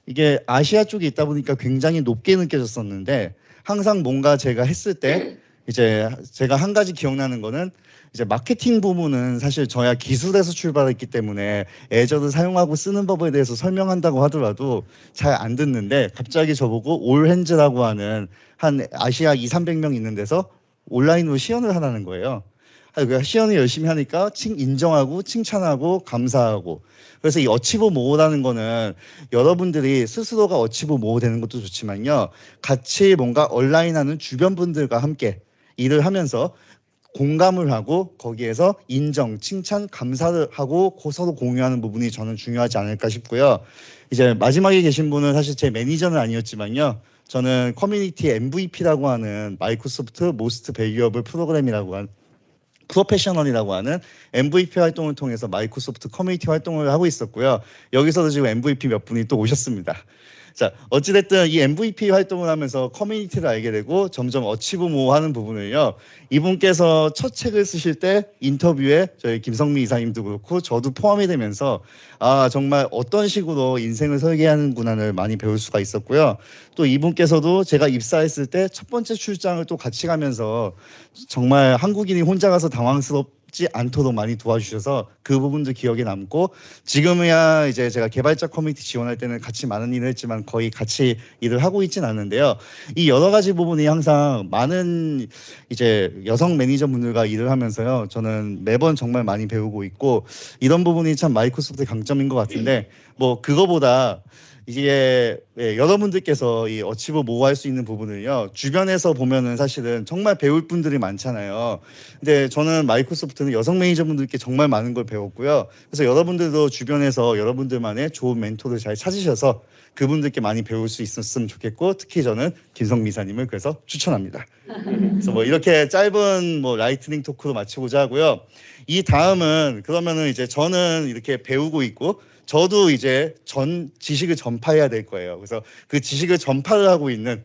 Speaker 4: 이게 아시아 쪽에 있다 보니까 굉장히 높게 느껴졌었는데 항상 뭔가 제가 했을 때 이제 제가 한 가지 기억나는 거는 이제 마케팅 부분은 사실 저야 기술에서 출발했기 때문에 애저를 사용하고 쓰는 법에 대해서 설명한다고 하더라도 잘 안 듣는데 갑자기 저보고 올핸즈라고 하는 한 아시아 200~300명 있는 데서 온라인으로 시연을 하라는 거예요. 그러니까 시연을 열심히 하니까 인정하고 칭찬하고 감사하고 그래서 이 어치브 모어라는 거는 여러분들이 스스로가 어치브 모어 되는 것도 좋지만요. 같이 뭔가 온라인하는 주변 분들과 함께 일을 하면서 공감을 하고 거기에서 인정, 칭찬, 감사를 하고 서로 공유하는 부분이 저는 중요하지 않을까 싶고요. 이제 마지막에 계신 분은 사실 제 매니저는 아니었지만요. 저는 커뮤니티 MVP라고 하는 마이크로소프트 모스트 밸류어블 프로그램이라고 한 프로페셔널이라고 하는 MVP 활동을 통해서 마이크로소프트 커뮤니티 활동을 하고 있었고요. 여기서도 지금 MVP 몇 분이 또 오셨습니다. 자, 어찌됐든 이 MVP 활동을 하면서 커뮤니티를 알게 되고 점점 어치브 모어 하는 부분을요. 이분께서 첫 책을 쓰실 때 인터뷰에 저희 김성미 이사님도 그렇고 저도 포함이 되면서 아 정말 어떤 식으로 인생을 설계하는구나를 많이 배울 수가 있었고요. 또 이분께서도 제가 입사했을 때 첫 번째 출장을 또 같이 가면서 정말 한국인이 혼자 가서 당황스럽지 않도록 많이 도와주셔서 그 부분도 기억에 남고 지금이야 이제 제가 개발자 커뮤니티 지원할 때는 같이 많은 일을 했지만 거의 같이 일을 하고 있진 않는데요. 이 여러 가지 부분이 항상 많은 이제 여성 매니저분들과 일을 하면서요. 저는 매번 정말 많이 배우고 있고 이런 부분이 참 마이크로소프트의 강점인 것 같은데 뭐 그거보다 이게 여러분들께서 이 어치브 모어 할 수 있는 부분을요 주변에서 보면은 사실은 정말 배울 분들이 많잖아요. 근데 저는 마이크로소프트는 여성 매니저분들께 정말 많은 걸 배웠고요. 그래서 여러분들도 주변에서 여러분들만의 좋은 멘토를 잘 찾으셔서 그분들께 많이 배울 수 있었으면 좋겠고 특히 저는 김성미 이사님을 그래서 추천합니다. 그래서 뭐 이렇게 짧은 뭐 라이트닝 토크로 마치고자 하고요. 이 다음은 그러면은 이제 저는 이렇게 배우고 있고 저도 이제 지식을 전파해야 될 거예요. 그래서 그 지식을 전파를 하고 있는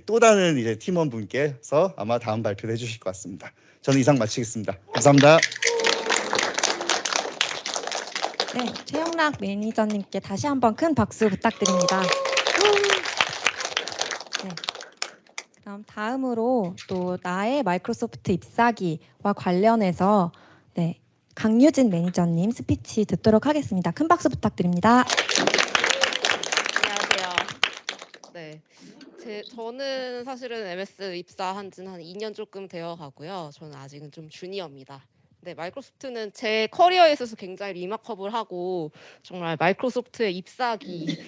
Speaker 4: 또 다른 이제 팀원분께서 아마 다음 발표를 해주실 것 같습니다. 저는 이상 마치겠습니다. 감사합니다.
Speaker 1: 네, 최영락 매니저님께 다시 한번 큰 박수 부탁드립니다. 네, 그럼 다음으로 또 나의 마이크로소프트 입사기와 관련해서 네, 강유진 매니저님 스피치 듣도록 하겠습니다. 큰 박수 부탁드립니다.
Speaker 5: 안녕하세요. 네, 저는 사실은 MS 입사한 지는 한 2년 조금 되어 가고요. 저는 아직은 좀 주니어입니다. 네, 마이크로소프트는 제 커리어에 있어서 굉장히 리마커블하고 정말 마이크로소프트의 입사기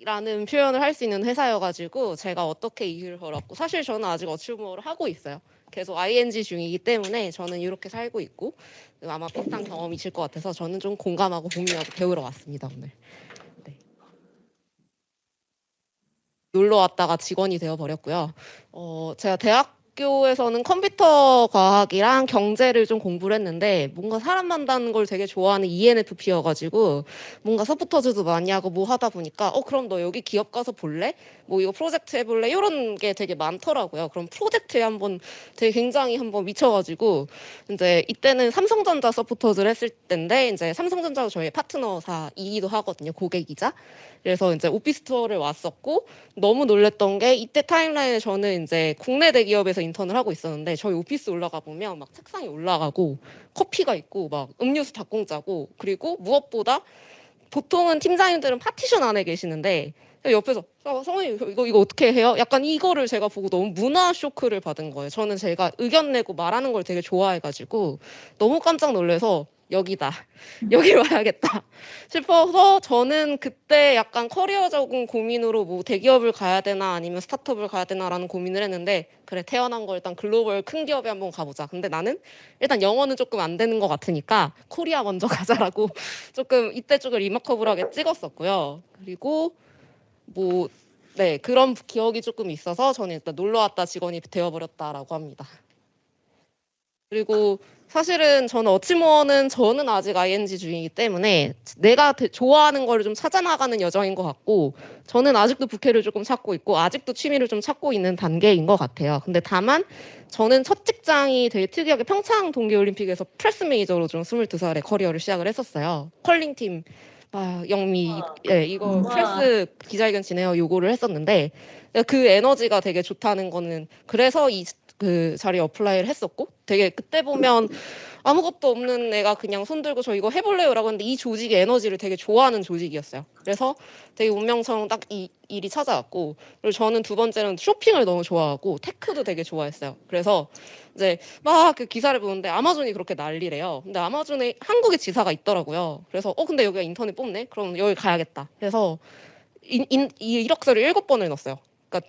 Speaker 5: 라는 표현을 할 수 있는 회사여가지고 제가 어떻게 일을 걸었고 사실 저는 아직 어치브모어를 하고 있어요. 계속 ING 중이기 때문에 저는 이렇게 살고 있고 아마 비슷한 경험이실 것 같아서 저는 좀 공감하고 공유하고 배우러 왔습니다 오늘. 네. 놀러 왔다가 직원이 되어 버렸고요. 제가 대학교에서는 컴퓨터 과학이랑 경제를 좀 공부를 했는데 뭔가 사람 만나는 걸 되게 좋아하는 ENFP여가지고 뭔가 서포터즈도 많이 하고 뭐 하다 보니까 그럼 너 여기 기업 가서 볼래? 뭐 이거 프로젝트 해볼래? 이런 게 되게 많더라고요. 그럼 프로젝트에 한번 되게 굉장히 한번 미쳐가지고 이제 이때는 삼성전자 서포터즈를 했을 때인데 이제 삼성전자가 저희 파트너사이기도 하거든요. 고객이자. 그래서 이제 오피스토어를 왔었고 너무 놀랬던 게 이때 타임라인에 저는 이제 국내 대기업에서 인턴을 하고 있었는데 저희 오피스 올라가 보면 막 책상이 올라가고 커피가 있고 막 음료수 다 공짜고 그리고 무엇보다 보통은 팀장님들은 파티션 안에 계시는데 옆에서 성우님 이거 어떻게 해요? 약간 이거를 제가 보고 너무 문화 쇼크를 받은 거예요. 저는 제가 의견 내고 말하는 걸 되게 좋아해가지고 너무 깜짝 놀라서 여기다 여기 와야겠다 싶어서 저는 그때 약간 커리어적인 고민으로 뭐 대기업을 가야 되나 아니면 스타트업을 가야 되나라는 고민을 했는데 그래 태어난 거 일단 글로벌 큰 기업에 한번 가보자. 근데 나는 일단 영어는 조금 안 되는 것 같으니까 코리아 먼저 가자라고 조금 이때 쪽을 리마커블하게 찍었었고요. 그리고 뭐 네, 그런 기억이 조금 있어서 저는 일단 놀러 왔다 직원이 되어버렸다라고 합니다. 그리고 사실은 저는 어치모어는 저는 아직 ING 중이기 때문에 내가 좋아하는 거를 좀 찾아나가는 여정인 것 같고 저는 아직도 부캐를 조금 찾고 있고 아직도 취미를 좀 찾고 있는 단계인 것 같아요. 근데 다만 저는 첫 직장이 되게 특이하게 평창 동계올림픽에서 프레스 매니저로 좀 22살에 커리어를 시작을 했었어요. 컬링팀 영미 이거 프레스 기자회견 진행하고 요거를 했었는데 그 에너지가 되게 좋다는 거는 그래서 그 자리에 어플라이를 했었고 되게 그때 보면 아무것도 없는 애가 그냥 손들고 저 이거 해볼래요라고 했는데 이 조직의 에너지를 되게 좋아하는 조직이었어요. 그래서 되게 운명처럼 딱 이 일이 찾아왔고 그리고 저는 두 번째는 쇼핑을 너무 좋아하고 테크도 되게 좋아했어요. 그래서 이제 막 그 기사를 보는데 아마존이 그렇게 난리래요. 근데 아마존에 한국에 지사가 있더라고요. 그래서 근데 여기가 인턴에 뽑네? 그럼 여기 가야겠다. 그래서 이 이력서를 7번을 넣었어요. 그러니까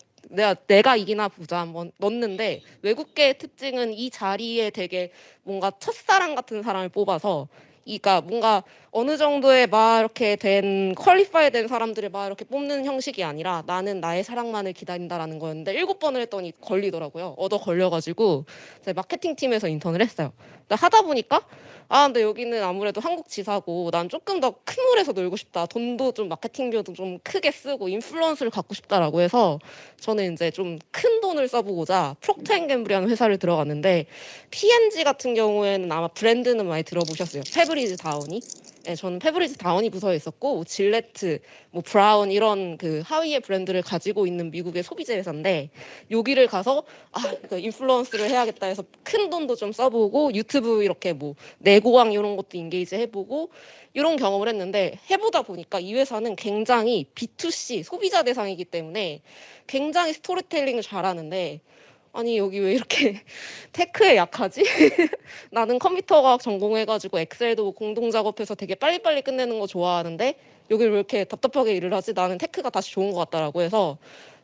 Speaker 5: 내가 이기나 보자 한번 넣었는데 외국계 특징은 이 자리에 되게 뭔가 첫사랑 같은 사람을 뽑아서 그러니까 뭔가 어느 정도의 막 이렇게 된 퀄리파이 된 사람들을 막 이렇게 뽑는 형식이 아니라 나는 나의 사랑만을 기다린다라는 거였는데 7번을 했더니 걸리더라고요. 얻어 걸려가지고 이제 마케팅 팀에서 인턴을 했어요. 근데 하다 보니까 근데 여기는 아무래도 한국 지사고 난 조금 더 큰 물에서 놀고 싶다. 돈도 좀 마케팅비도 좀 크게 쓰고 인플루언스를 갖고 싶다라고 해서 저는 이제 좀 큰 돈을 써보고자 프록트앤갬블이라는 회사를 들어갔는데 P&G 같은 경우에는 아마 브랜드는 많이 들어보셨어요. 페브리즈 다우니. 네, 저는 페브리즈 다우니 부서에 있었고 뭐 질레트, 뭐 브라운 이런 그 하위의 브랜드를 가지고 있는 미국의 소비재 회사인데 여기를 가서 그러니까 인플루언스를 해야겠다 해서 큰 돈도 좀 써보고 유튜브 이렇게 뭐 내고왕 이런 것도 인게이지 해보고 이런 경험을 했는데 해보다 보니까 이 회사는 굉장히 B2C 소비자 대상이기 때문에 굉장히 스토리텔링을 잘하는데 아니 여기 왜 이렇게 테크에 약하지? 나는 컴퓨터과학 전공해가지고 엑셀도 공동 작업해서 되게 빨리빨리 끝내는 거 좋아하는데 여기 왜 이렇게 답답하게 일을 하지? 나는 테크가 다시 좋은 것 같다라고 해서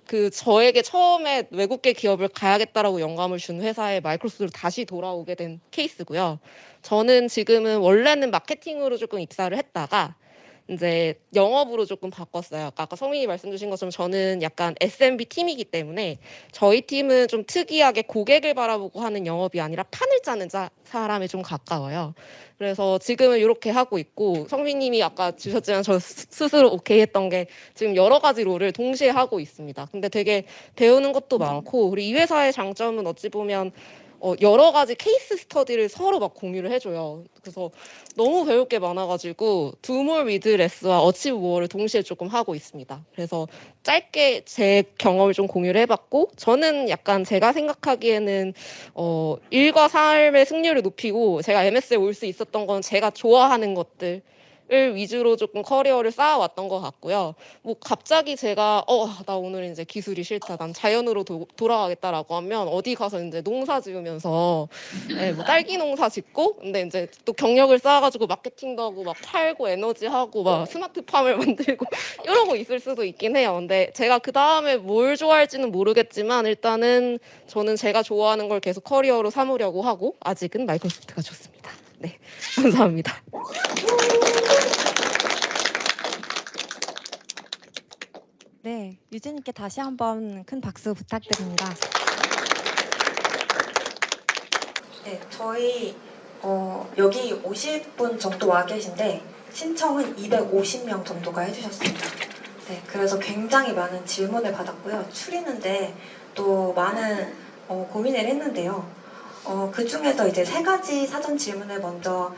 Speaker 5: 그 저에게 처음에 외국계 기업을 가야겠다라고 영감을 준 회사에 마이크로소프트로 다시 돌아오게 된 케이스고요. 저는 지금은 원래는 마케팅으로 조금 입사를 했다가 이제 영업으로 조금 바꿨어요. 아까 성민이 말씀 주신 것처럼 저는 약간 SMB 팀이기 때문에 저희 팀은 좀 특이하게 고객을 바라보고 하는 영업이 아니라 판을 짜는 사람에 좀 가까워요. 그래서 지금은 이렇게 하고 있고 성민님이 아까 주셨지만 저 스스로 오케이 했던 게 지금 여러 가지 롤을 동시에 하고 있습니다. 근데 되게 배우는 것도 많고 그리고 이 회사의 장점은 어찌 보면 여러 가지 케이스 스터디를 서로 막 공유를 해줘요. 그래서 너무 배울 게 많아가지고 두몰 위드 레스와 어치브 모어를 동시에 조금 하고 있습니다. 그래서 짧게 제 경험을 좀 공유를 해봤고 저는 약간 제가 생각하기에는 일과 삶의 승률을 높이고 제가 MS에 올 수 있었던 건 제가 좋아하는 것들 을 위주로 조금 커리어를 쌓아왔던 것 같고요. 뭐 갑자기 제가 나 오늘 이제 기술이 싫다, 난 자연으로 돌아가겠다라고 하면 어디 가서 이제 농사 지으면서 뭐 딸기 농사 짓고, 근데 이제 또 경력을 쌓아가지고 마케팅도 하고 막 팔고 에너지하고 막 스마트팜을 만들고 이러고 있을 수도 있긴 해요. 근데 제가 그 다음에 뭘 좋아할지는 모르겠지만 일단은 저는 제가 좋아하는 걸 계속 커리어로 삼으려고 하고 아직은 마이크로소프트가 좋습니다. 네, 감사합니다.
Speaker 6: 네, 유진님께 다시 한번 큰 박수 부탁드립니다.
Speaker 1: 네, 저희 여기 50분 정도 와 계신데 신청은 250명 정도가 해주셨습니다. 네, 그래서 굉장히 많은 질문을 받았고요. 추리는데 또 많은 고민을 했는데요. 그 중에서 이제 3가지 사전 질문을 먼저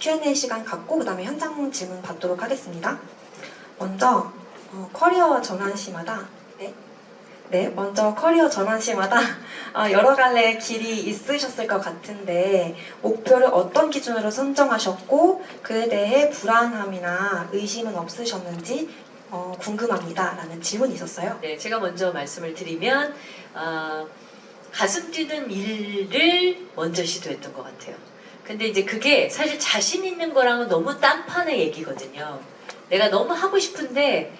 Speaker 1: Q&A 시간 갖고 그 다음에 현장 질문 받도록 하겠습니다. 먼저 커리어 전환 시마다 먼저 커리어 전환 시마다 여러 갈래 길이 있으셨을 것 같은데 목표를 어떤 기준으로 선정하셨고 그에 대해 불안함이나 의심은 없으셨는지
Speaker 7: 궁금합니다라는 질문이 있었어요.
Speaker 3: 네, 제가 먼저 말씀을 드리면 가슴 뛰는 일을 먼저 시도했던 것 같아요. 근데 이제 그게 사실 자신 있는 거랑은 너무 딴판의 얘기거든요. 내가 너무 하고 싶은데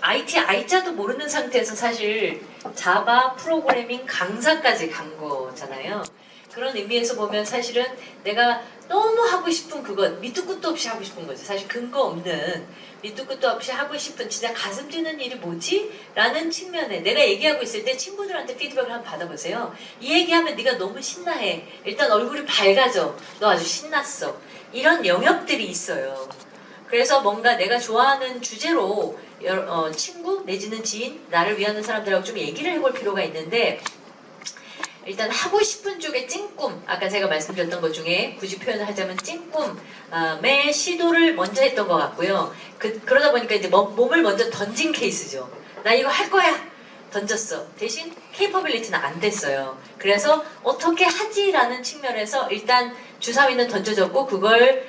Speaker 3: IT I자도 모르는 상태에서 사실 자바 프로그래밍 강사까지 간 거잖아요. 그런 의미에서 보면 사실은 내가 너무 하고 싶은 그것, 밑도 끝도 없이 하고 싶은 거죠. 사실 근거 없는 밑도 끝도 없이 하고 싶은 진짜 가슴 뛰는 일이 뭐지? 라는 측면에 내가 얘기하고 있을 때 친구들한테 피드백을 한번 받아보세요. 이 얘기하면 네가 너무 신나해. 일단 얼굴이 밝아져. 너 아주 신났어. 이런 영역들이 있어요. 그래서 뭔가 내가 좋아하는 주제로 친구 내지는 지인, 나를 위하는 사람들하고 좀 얘기를 해볼 필요가 있는데 일단 하고 싶은 쪽의 찐꿈, 아까 제가 말씀드렸던 것 중에 굳이 표현을 하자면 찐꿈의 시도를 먼저 했던 것 같고요. 그러다 보니까 이제 몸을 먼저 던진 케이스죠. 나 이거 할 거야! 던졌어. 대신 케이퍼빌리티는 안 됐어요. 그래서 어떻게 하지라는 측면에서 일단 주사위는 던져졌고 그걸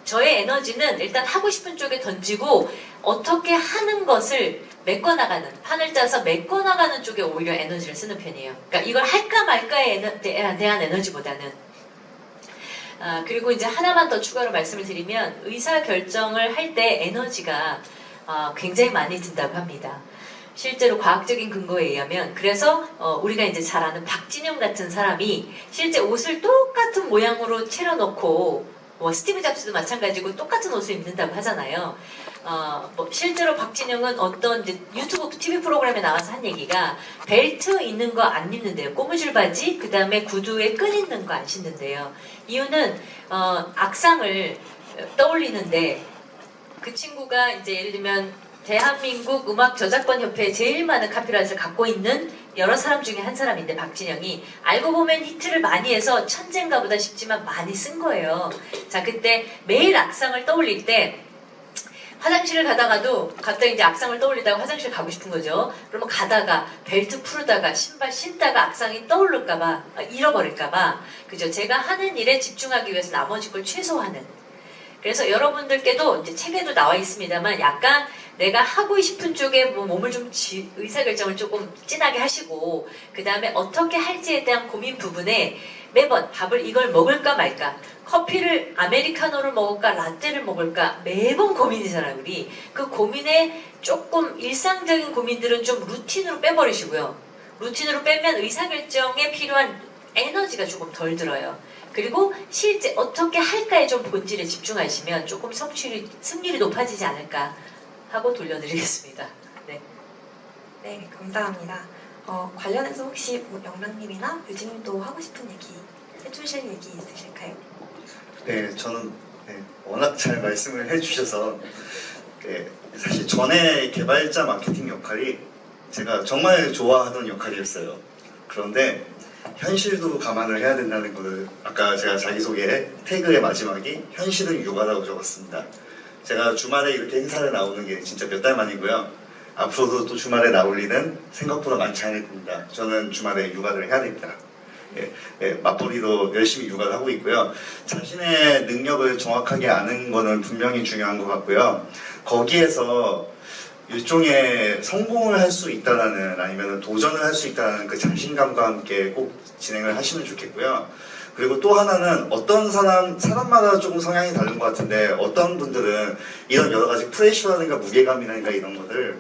Speaker 3: 저의 에너지는 일단 하고 싶은 쪽에 던지고 어떻게 하는 것을 메꿔나가는, 판을 짜서 메꿔나가는 쪽에 오히려 에너지를 쓰는 편이에요. 그러니까 이걸 할까 말까에 대한 에너지보다는. 그리고 이제 하나만 더 추가로 말씀을 드리면 의사결정을 할 때 에너지가 굉장히 많이 든다고 합니다. 실제로 과학적인 근거에 의하면 그래서 우리가 이제 잘 아는 박진영 같은 사람이 실제 옷을 똑같은 모양으로 차려놓고 스티브 잡스도 마찬가지고 똑같은 옷을 입는다고 하잖아요. 실제로 박진영은 어떤 이제 유튜브 TV 프로그램에 나와서 한 얘기가 벨트 있는 거 안 입는데요. 고무줄 바지, 그 다음에 구두에 끈 있는 거 안 신는데요. 이유는 악상을 떠올리는데 그 친구가 이제 예를 들면 대한민국 음악 저작권 협회에 제일 많은 카피라이트를 갖고 있는 여러 사람 중에 한 사람인데 박진영이 알고 보면 히트를 많이 해서 천재인가 보다 싶지만 많이 쓴 거예요. 자, 그때 매일 악상을 떠올릴 때 화장실을 가다가도 갑자기 이제 악상을 떠올리다가 화장실 가고 싶은 거죠. 그러면 가다가 벨트 풀다가 신발 신다가 악상이 떠오를까봐 잃어버릴까봐 그죠. 제가 하는 일에 집중하기 위해서 나머지 걸 최소화하는. 그래서 여러분들께도 이제 책에도 나와 있습니다만 약간 내가 하고 싶은 쪽에 몸을 좀 의사결정을 조금 진하게 하시고 그 다음에 어떻게 할지에 대한 고민 부분에 매번 밥을 이걸 먹을까 말까 커피를 아메리카노를 먹을까 라떼를 먹을까 매번 고민이잖아요. 우리 그 고민에 조금 일상적인 고민들은 좀 루틴으로 빼버리시고요. 루틴으로 빼면 의사결정에 필요한 에너지가 조금 덜 들어요. 그리고 실제 어떻게 할까에 좀 본질에 집중하시면 조금 승률이 높아지지 않을까 하고 돌려드리겠습니다. 네.
Speaker 7: 네, 감사합니다. 관련해서 혹시 영란님이나 유진님도 하고 싶은 얘기, 해주실 얘기 있으실까요?
Speaker 4: 네, 저는 워낙 잘 말씀을 해주셔서 사실 전에 개발자 마케팅 역할이 제가 정말 좋아하던 역할이었어요. 그런데 현실도 감안을 해야 된다는 것을 아까 제가 자기소개 태그의 마지막이 현실은 육아라고 적었습니다. 제가 주말에 이렇게 행사를 나오는 게 진짜 몇 달 만이고요. 앞으로도 또 주말에 나올 일은 생각보다 많지 않을 겁니다. 저는 주말에 육아를 해야 됩니다. 맞벌이도 열심히 육아를 하고 있고요. 자신의 능력을 정확하게 아는 거는 분명히 중요한 것 같고요. 거기에서 일종의 성공을 할 수 있다라는 아니면 도전을 할 수 있다는 그 자신감과 함께 꼭 진행을 하시면 좋겠고요. 그리고 또 하나는 어떤 사람마다 조금 성향이 다른 것 같은데 어떤 분들은 이런 여러 가지 프레셔라든가 무게감이라든가 이런 것들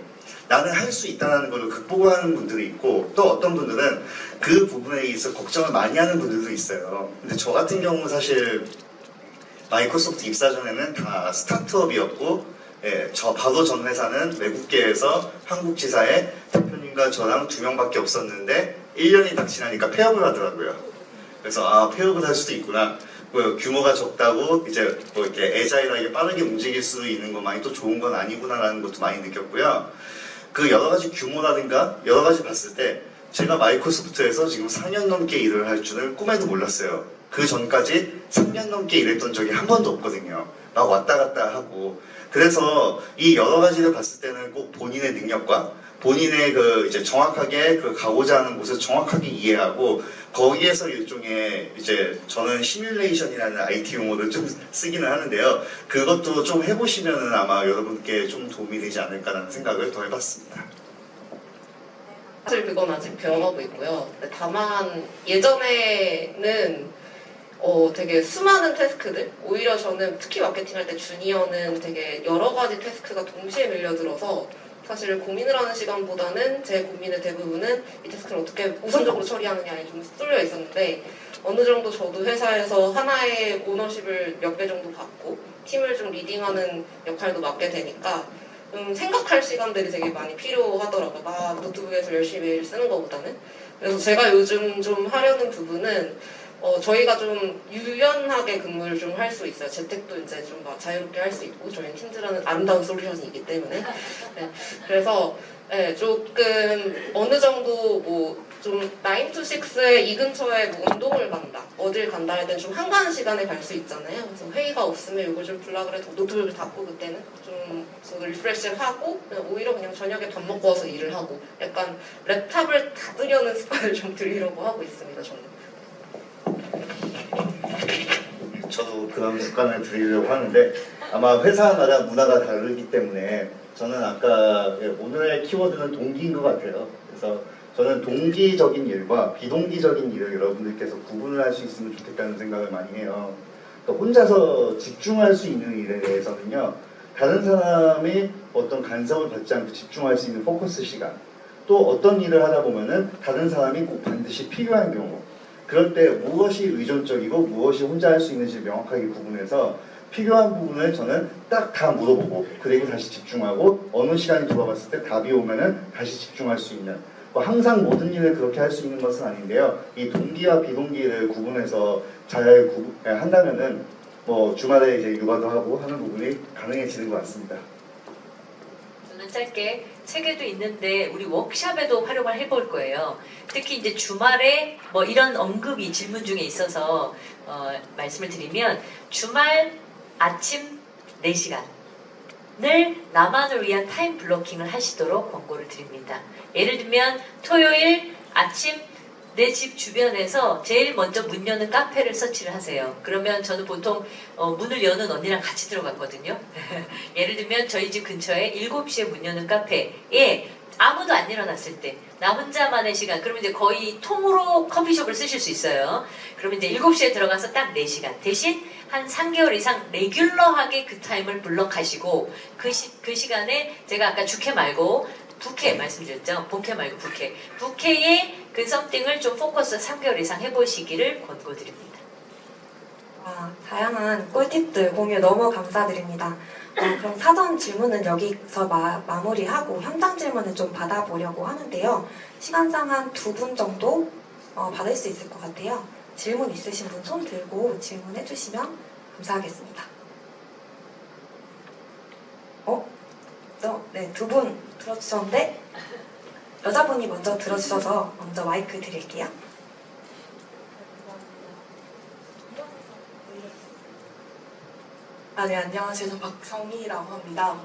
Speaker 4: 나는 할 수 있다는 걸로 극복하는 분들이 있고 또 어떤 분들은 그 부분에 있어 걱정을 많이 하는 분들도 있어요. 근데 저 같은 경우는 사실 마이크로소프트 입사 전에는 다 스타트업이었고 바로 전 회사는 외국계에서 한국 지사에 대표님과 저랑 2명밖에 없었는데 1년이 딱 지나니까 폐업을 하더라고요. 그래서 폐업을 할 수도 있구나. 규모가 적다고 이제 이렇게 애자일하게 빠르게 움직일 수 있는 것만이 또 좋은 건 아니구나라는 것도 많이 느꼈고요. 그 여러 가지 규모라든가 여러 가지 봤을 때 제가 마이크로소프트에서 지금 4년 넘게 일을 할 줄은 꿈에도 몰랐어요. 그 전까지 3년 넘게 일했던 적이 한 번도 없거든요. 막 왔다 갔다 하고. 그래서 이 여러 가지를 봤을 때는 꼭 본인의 능력과 본인의 그 이제 정확하게 그 가고자 하는 곳을 정확하게 이해하고 거기에서 일종의 이제 저는 시뮬레이션이라는 IT 용어를 좀 쓰기는 하는데요. 그것도 좀 해보시면은 아마 여러분께 좀 도움이 되지 않을까라는 생각을 더 해봤습니다.
Speaker 5: 사실 그건 아직 배워가고 있고요. 근데 다만 예전에는 되게 수많은 태스크들, 오히려 저는 특히 마케팅할 때 주니어는 되게 여러 가지 태스크가 동시에 밀려들어서 사실 고민을 하는 시간보다는 제 고민의 대부분은 이 태스크를 어떻게 우선적으로 처리하느냐에 좀 쏠려 있었는데 어느 정도 저도 회사에서 하나의 오너십을 몇 배 정도 받고 팀을 좀 리딩하는 역할도 맡게 되니까 생각할 시간들이 되게 많이 필요하더라고요. 막 노트북에서 열심히 메일 쓰는 것보다는. 그래서 제가 요즘 좀 하려는 부분은 저희가 좀 유연하게 근무를 좀 할 수 있어요. 재택도 이제 좀 막 자유롭게 할 수 있고 저희는 팀즈라는 아름다운 솔루션이기 때문에. 네. 그래서 네, 조금 어느 정도 뭐 좀 9 to 6에 이 근처에 뭐 운동을 간다, 어딜 간다 할 땐 좀 한가한 시간에 갈 수 있잖아요. 그래서 회의가 없으면 이걸 좀 불라 그래 노트북을 닫고 그때는 좀 저도 리프레시를 하고 오히려 그냥 저녁에 밥 먹고 와서 일을 하고 약간 랩탑을 닫으려는 습관을 좀 들이려고 하고 있습니다. 저는.
Speaker 4: 저도 그런 습관을 들이려고 하는데 아마 회사마다 문화가 다르기 때문에 저는 아까 오늘의 키워드는 동기인 것 같아요. 그래서 저는 동기적인 일과 비동기적인 일을 여러분들께서 구분을 할 수 있으면 좋겠다는 생각을 많이 해요. 그러니까 혼자서 집중할 수 있는 일에 대해서는요, 다른 사람이 어떤 간섭을 받지 않고 집중할 수 있는 포커스 시간, 또 어떤 일을 하다 보면은 다른 사람이 꼭 반드시 필요한 경우, 그럴 때 무엇이 의존적이고 무엇이 혼자 할 수 있는지 명확하게 구분해서 필요한 부분을 저는 딱 다 물어보고 그리고 다시 집중하고 어느 시간이 돌아갔을 때 답이 오면은 다시 집중할 수 있는, 항상 모든 일을 그렇게 할 수 있는 것은 아닌데요. 이 동기와 비동기를 구분해서 잘 한다면은 뭐 주말에 이제 육아도 하고 하는 부분이 가능해지는 것 같습니다.
Speaker 3: 저는 짧게 책에도 있는데 우리 워크샵에도 활용을 해볼 거예요. 특히 이제 주말에 뭐 이런 언급이 질문 중에 있어서 말씀을 드리면 주말 아침 4시간을 나만을 위한 타임 블로킹을 하시도록 권고를 드립니다. 예를 들면 토요일 아침 내 집 주변에서 제일 먼저 문 여는 카페를 서치를 하세요. 그러면 저는 보통 문을 여는 언니랑 같이 들어갔거든요. 예를 들면 저희 집 근처에 7시에 문 여는 카페에 아무도 안 일어났을 때 나 혼자만의 시간, 그러면 이제 거의 통으로 커피숍을 쓰실 수 있어요. 그러면 이제 7시에 들어가서 딱 4시간 대신 한 3개월 이상 레귤러하게 그 타임을 블럭하시고 그 시간에 제가 아까 주캐 말고 부캐 말씀드렸죠. 본캐 말고 부캐. 부캐의 그 썸띵을 좀 포커스 3개월 이상 해보시기를 권고드립니다.
Speaker 7: 다양한 꿀팁들 공유 너무 감사드립니다. 그럼 사전 질문은 여기서 마무리하고 현장 질문을 좀 받아보려고 하는데요. 시간상 한 2분 정도 받을 수 있을 것 같아요. 질문 있으신 분 손 들고 질문해 주시면 감사하겠습니다. 네, 2분 들어주셨는데 여자분이 먼저 들어주셔서 먼저 마이크 드릴게요.
Speaker 8: 네, 안녕하세요. 저 박성희라고 합니다.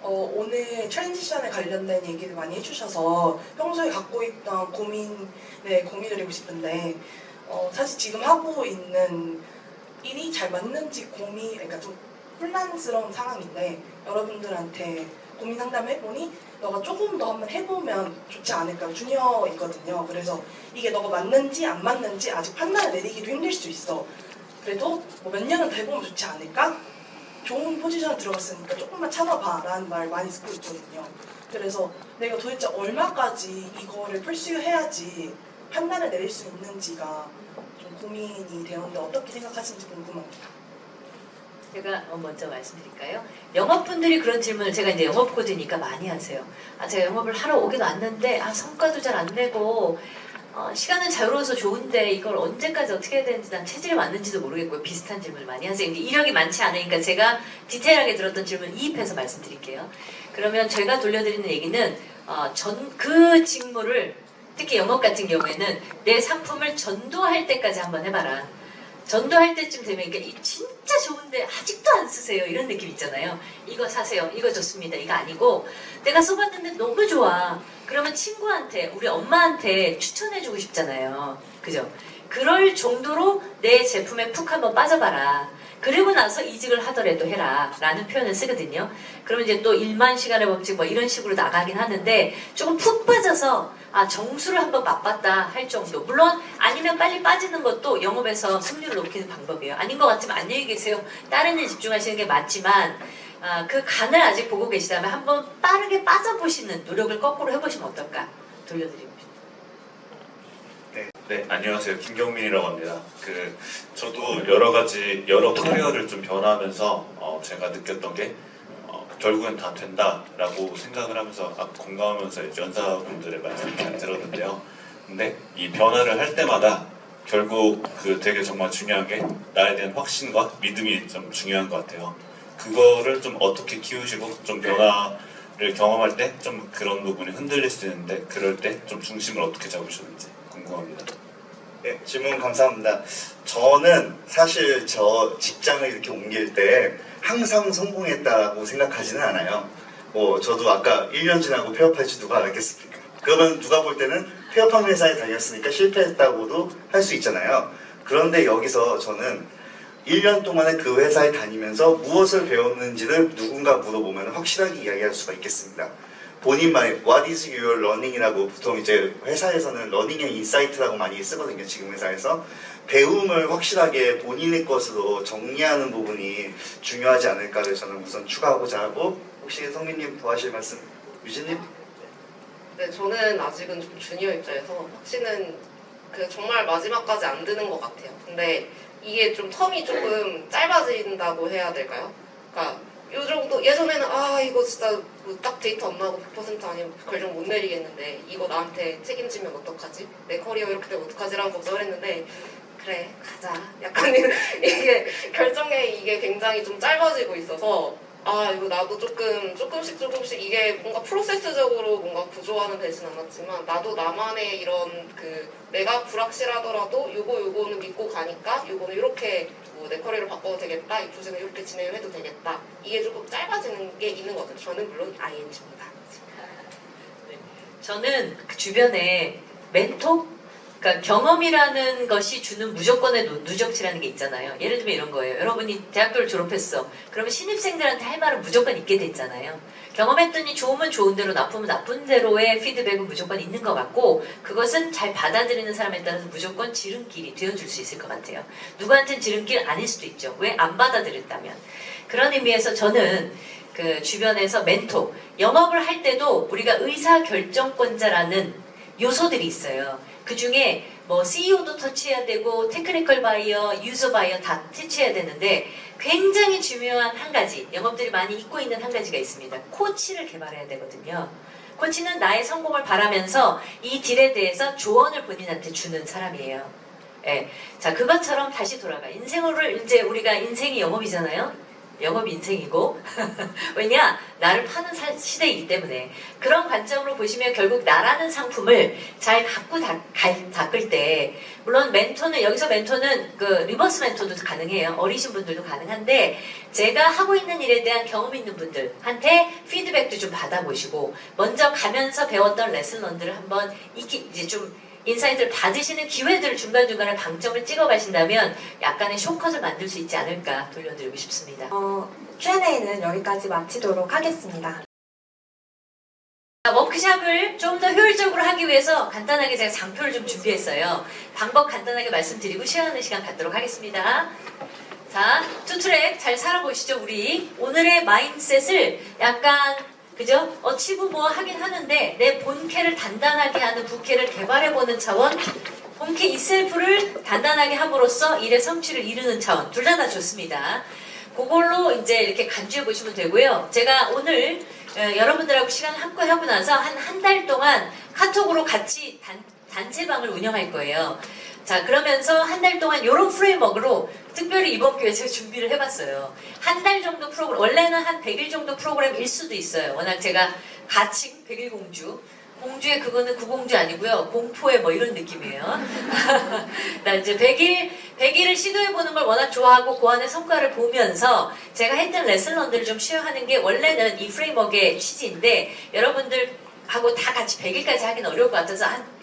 Speaker 8: 오늘 트랜지션에 관련된 얘기를 많이 해주셔서 평소에 갖고 있던 고민을 공유드리고 싶은데 사실 지금 하고 있는 일이 잘 맞는지 그러니까 좀 혼란스러운 상황인데 여러분들한테 고민 상담해보니 너가 조금 더 한번 해보면 좋지 않을까. 주니어이거든요. 그래서 이게 너가 맞는지 안 맞는지 아직 판단을 내리기도 힘들 수 있어. 그래도 뭐 몇 년은 더 해보면 좋지 않을까? 좋은 포지션에 들어갔으니까 조금만 참아봐 라는 말 많이 듣고 있거든요. 그래서 내가 도대체 얼마까지 이거를 펄스해야지 판단을 내릴 수 있는지가 좀 고민이 되는데 어떻게 생각하시는지 궁금합니다.
Speaker 3: 제가 먼저 말씀드릴까요? 영업분들이 그런 질문을 제가 이제 영업 코드니까 많이 하세요. 제가 영업을 하러 오긴 왔는데 성과도 잘 안 내고 시간은 자유로워서 좋은데 이걸 언제까지 어떻게 해야 되는지 난 체질이 맞는지도 모르겠고요. 비슷한 질문을 많이 하세요. 근데 이력이 많지 않으니까 제가 디테일하게 들었던 질문 이입해서 말씀드릴게요. 그러면 제가 돌려드리는 얘기는 그 직무를 특히 영업 같은 경우에는 내 상품을 전도할 때까지 한번 해봐라. 전도할 때쯤 되면 이게 진짜 좋은데 아직도 안 쓰세요 이런 느낌 있잖아요. 이거 사세요, 이거 좋습니다, 이거 아니고 내가 써봤는데 너무 좋아. 그러면 친구한테, 우리 엄마한테 추천해주고 싶잖아요. 그죠? 그럴 정도로 내 제품에 푹 한번 빠져봐라. 그리고 나서 이직을 하더라도 해라 라는 표현을 쓰거든요. 그러면 이제 또 1만 시간의 법칙 뭐 이런 식으로 나가긴 하는데 조금 푹 빠져서 정수를 한번 맛봤다 할 정도. 물론 아니면 빨리 빠지는 것도 영업에서 승률을 높이는 방법이에요. 아닌 것 같으면 안녕히 계세요. 다른 일 집중하시는 게 맞지만 그 간을 아직 보고 계시다면 한번 빠르게 빠져보시는 노력을 거꾸로 해보시면 어떨까 돌려드립니다.
Speaker 9: 네, 안녕하세요. 김경민이라고 합니다. 저도 여러 커리어를 좀 변화하면서 제가 느꼈던 게 결국엔 다 된다라고 생각을 하면서 공감하면서 연사분들의 말씀을 잘 들었는데요. 근데 이 변화를 할 때마다 결국 되게 정말 중요한 게 나에 대한 확신과 믿음이 좀 중요한 것 같아요. 그거를 좀 어떻게 키우시고 좀 변화를 경험할 때 좀 그런 부분이 흔들릴 수 있는데 그럴 때 좀 중심을 어떻게 잡으셨는지 궁금합니다.
Speaker 4: 네, 질문 감사합니다. 저는 사실 저 직장을 이렇게 옮길 때 항상 성공했다고 생각하지는 않아요. 저도 아까 1년 지나고 폐업할지 누가 알겠습니까? 그러면 누가 볼 때는 폐업한 회사에 다녔으니까 실패했다고도 할 수 있잖아요. 그런데 여기서 저는 1년 동안에 그 회사에 다니면서 무엇을 배웠는지를 누군가 물어보면 확실하게 이야기할 수가 있겠습니다. 본인만의 What is your learning이라고 보통 이제 회사에서는 learning의 insight라고 많이 쓰거든요. 지금 회사에서 배움을 확실하게 본인의 것으로 정리하는 부분이 중요하지 않을까를 저는 우선 추가하고자 하고, 혹시 성민님 더 하실 말씀? 유진님?
Speaker 5: 네, 저는 아직은 좀 주니어 입장에서 확신은 정말 마지막까지 안 드는 것 같아요. 근데 이게 좀 텀이 조금 짧아진다고 해야 될까요? 그러니까 요 정도, 예전에는 이거 진짜 딱 데이터 안 나오고 100% 아니면 결정 못 내리겠는데 이거 나한테 책임지면 어떡하지? 내 커리어 이렇게 되면 어떡하지라고 걱정을 했는데 그래 가자 약간 이게 결정에 이게 굉장히 좀 짧아지고 있어서 이거 나도 조금씩 이게 뭔가 프로세스적으로 뭔가 구조화는 되진 않았지만 나도 나만의 이런 내가 불확실하더라도 요거는 믿고 가니까 요거는 이렇게 내 커리어를 바꿔도 되겠다, 이 프로젝트는 이렇게 진행을 해도 되겠다, 이게 조금 짧아지는 게 있는 것 같아요. 저는 물론 ING입니다.
Speaker 3: 네. 저는 주변에 멘토? 그러니까 경험이라는 것이 주는 무조건의 누적치라는 게 있잖아요. 예를 들면 이런 거예요. 여러분이 대학교를 졸업했어. 그러면 신입생들한테 할 말은 무조건 있게 됐잖아요. 경험했더니 좋으면 좋은 대로, 나쁘면 나쁜 대로의 피드백은 무조건 있는 것 같고, 그것은 잘 받아들이는 사람에 따라서 무조건 지름길이 되어줄 수 있을 것 같아요. 누구한테는 지름길 아닐 수도 있죠. 왜? 안 받아들였다면. 그런 의미에서 저는 주변에서 멘토, 영업을 할 때도 우리가 의사결정권자라는 요소들이 있어요. 그 중에 CEO도 터치해야 되고 테크니컬 바이어, 유저 바이어 다 터치해야 되는데 굉장히 중요한 한 가지, 영업들이 많이 잊고 있는 한 가지가 있습니다. 코치를 개발해야 되거든요. 코치는 나의 성공을 바라면서 이 딜에 대해서 조언을 본인한테 주는 사람이에요. 예. 자, 그것처럼 다시 돌아가. 인생을 이제 우리가 인생이 영업이잖아요. 영업이 인생이고 왜냐? 나를 파는 시대이기 때문에. 그런 관점으로 보시면 결국 나라는 상품을 잘 갖고 닦을 때, 물론 여기서 멘토는 리버스 멘토도 가능해요. 어리신 분들도 가능한데, 제가 하고 있는 일에 대한 경험 있는 분들한테 피드백도 좀 받아보시고 먼저 가면서 배웠던 레슨런들을 한번 이제 좀 인사이트를 받으시는 기회들을 중간중간에 방점을 찍어 가신다면 약간의 쇼컷을 만들 수 있지 않을까 돌려드리고 싶습니다.
Speaker 7: Q&A는 여기까지 마치도록 하겠습니다.
Speaker 3: 워크샵을 좀 더 효율적으로 하기 위해서 간단하게 제가 장표를 좀 준비했어요. 방법 간단하게 말씀드리고 시간 갖도록 하겠습니다. 자, 투트랙 잘 살아보시죠. 우리 오늘의 마인드셋을 약간 그죠? 어치브 하긴 하는데 내 본캐를 단단하게 하는 부캐를 개발해보는 차원, 본캐 이셀프를 단단하게 함으로써 일의 성취를 이루는 차원, 둘 다 좋습니다. 그걸로 이제 이렇게 간주해 보시면 되고요. 제가 오늘 여러분들하고 시간을 함께 하고 나서 한 달 동안 카톡으로 같이 단체방을 운영할 거예요. 자, 그러면서 한 달 동안 이런 프레임워크로 특별히 이번 기회에 제가 준비를 해봤어요. 한 달 정도 프로그램, 원래는 한 100일 정도 프로그램일 수도 있어요. 워낙 제가 가칭 100일 공주, 공주의 그거는 구공주 아니고요. 공포의 뭐 이런 느낌이에요. 나 이제 100일을 시도해보는 걸 워낙 좋아하고 그 안에 성과를 보면서 제가 했던 레슨런들을 좀 쉐어하는 게 원래는 이 프레임워크의 취지인데 여러분들하고 다 같이 100일까지 하기는 어려울 것 같아서 한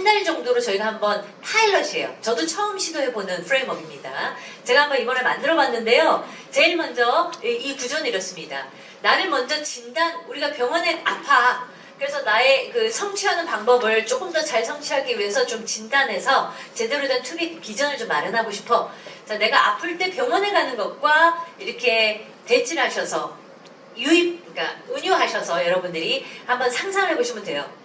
Speaker 3: 달 정도로 저희가 한번 파일럿이에요. 저도 처음 시도해보는 프레임워크입니다. 제가 한번 이번에 만들어봤는데요. 제일 먼저 이 구조는 이렇습니다. 나를 먼저 우리가 병원에 아파. 그래서 나의 그 성취하는 방법을 조금 더 잘 성취하기 위해서 좀 진단해서 제대로 된 투비 비전을 좀 마련하고 싶어. 자, 내가 아플 때 병원에 가는 것과 이렇게 대치를 하셔서 그러니까 은유하셔서 여러분들이 한번 상상을 해보시면 돼요.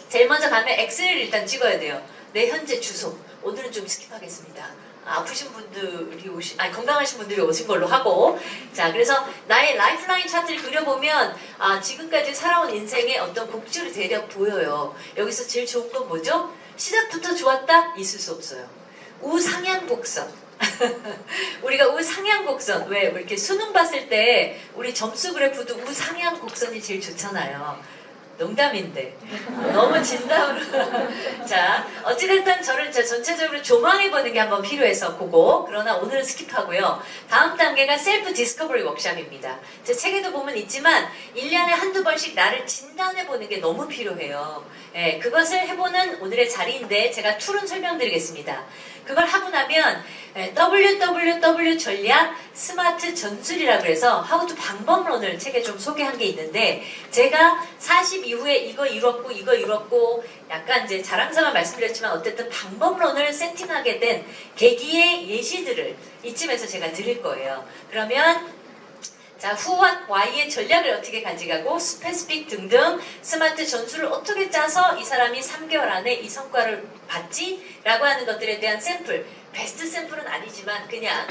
Speaker 3: 제일 먼저 가면 엑셀을 일단 찍어야 돼요. 내 현재 주소. 오늘은 좀 스킵하겠습니다. 아프신 분들이 건강하신 분들이 오신 걸로 하고. 자, 그래서 나의 라이프라인 차트를 그려보면, 지금까지 살아온 인생의 어떤 곡줄이 대략 보여요. 여기서 제일 좋은 건 뭐죠? 시작부터 좋았다? 있을 수 없어요. 우상향 곡선. 우리가 우상향 곡선. 왜? 이렇게 수능 봤을 때 우리 점수 그래프도 우상향 곡선이 제일 좋잖아요. 농담인데 너무 진담으로 자 어찌됐든 저를 전체적으로 조망해보는 게 한번 필요해서 그거 그러나 오늘은 스킵하고요. 다음 단계가 셀프 디스커버리 워크샵입니다. 제 책에도 보면 있지만 1년에 한두 번씩 나를 진단해보는 게 너무 필요해요. 예, 그것을 해보는 오늘의 자리인데 제가 툴은 설명드리겠습니다. 그걸 하고 나면 WWW 전략 스마트 전술이라고 해서 하우투 방법론을 책에 좀 소개한 게 있는데 제가 40 이후에 이거 이뤘고 약간 이제 자랑스러운 말씀드렸지만 어쨌든 방법론을 세팅하게 된 계기의 예시들을 이쯤에서 제가 드릴 거예요. 그러면 자, Who와 Why의 전략을 어떻게 가져가고 스페시픽 등등 스마트 전술을 어떻게 짜서 이 사람이 3개월 안에 이 성과를 받지? 라고 하는 것들에 대한 샘플, 베스트 샘플은 아니지만 그냥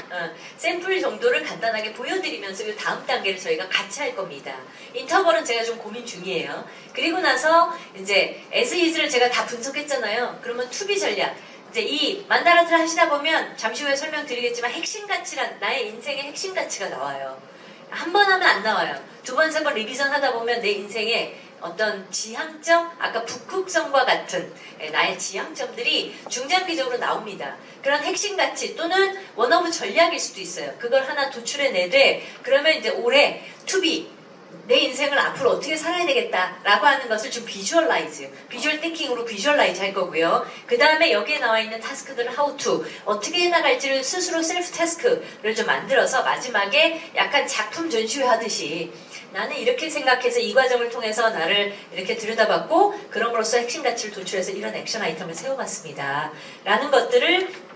Speaker 3: 샘플 정도를 간단하게 보여드리면서 이 다음 단계를 저희가 같이 할 겁니다. 인터벌은 제가 좀 고민 중이에요. 그리고 나서 이제 as is를 제가 다 분석했잖아요. 그러면 투비 전략. 이제 이 만다라트를 하시다 보면 잠시 후에 설명드리겠지만 핵심 가치란 나의 인생의 핵심 가치가 나와요. 한 번 하면 안 나와요. 두 번, 세 번 리비전 하다 보면 내 인생의 어떤 지향점, 아까 북극성과 같은 나의 지향점들이 중장기적으로 나옵니다. 그런 핵심 가치 또는 원어브 전략일 수도 있어요. 그걸 하나 도출해내되 그러면 이제 올해 투비 내 인생을 앞으로 어떻게 살아야 되겠다라고 하는 것을 좀 비주얼라이즈, 비주얼 띵킹으로 비주얼라이즈 할 거고요. 그 다음에 여기에 나와 있는 타스크들을 how to, 어떻게 해나갈지를 스스로 셀프 타스크를 좀 만들어서 마지막에 약간 작품 전시회 하듯이 나는 이렇게 생각해서 이 과정을 통해서 나를 이렇게 들여다봤고 그럼으로써 핵심 가치를 도출해서 이런 액션 아이템을 세워봤습니다. 라는 것들을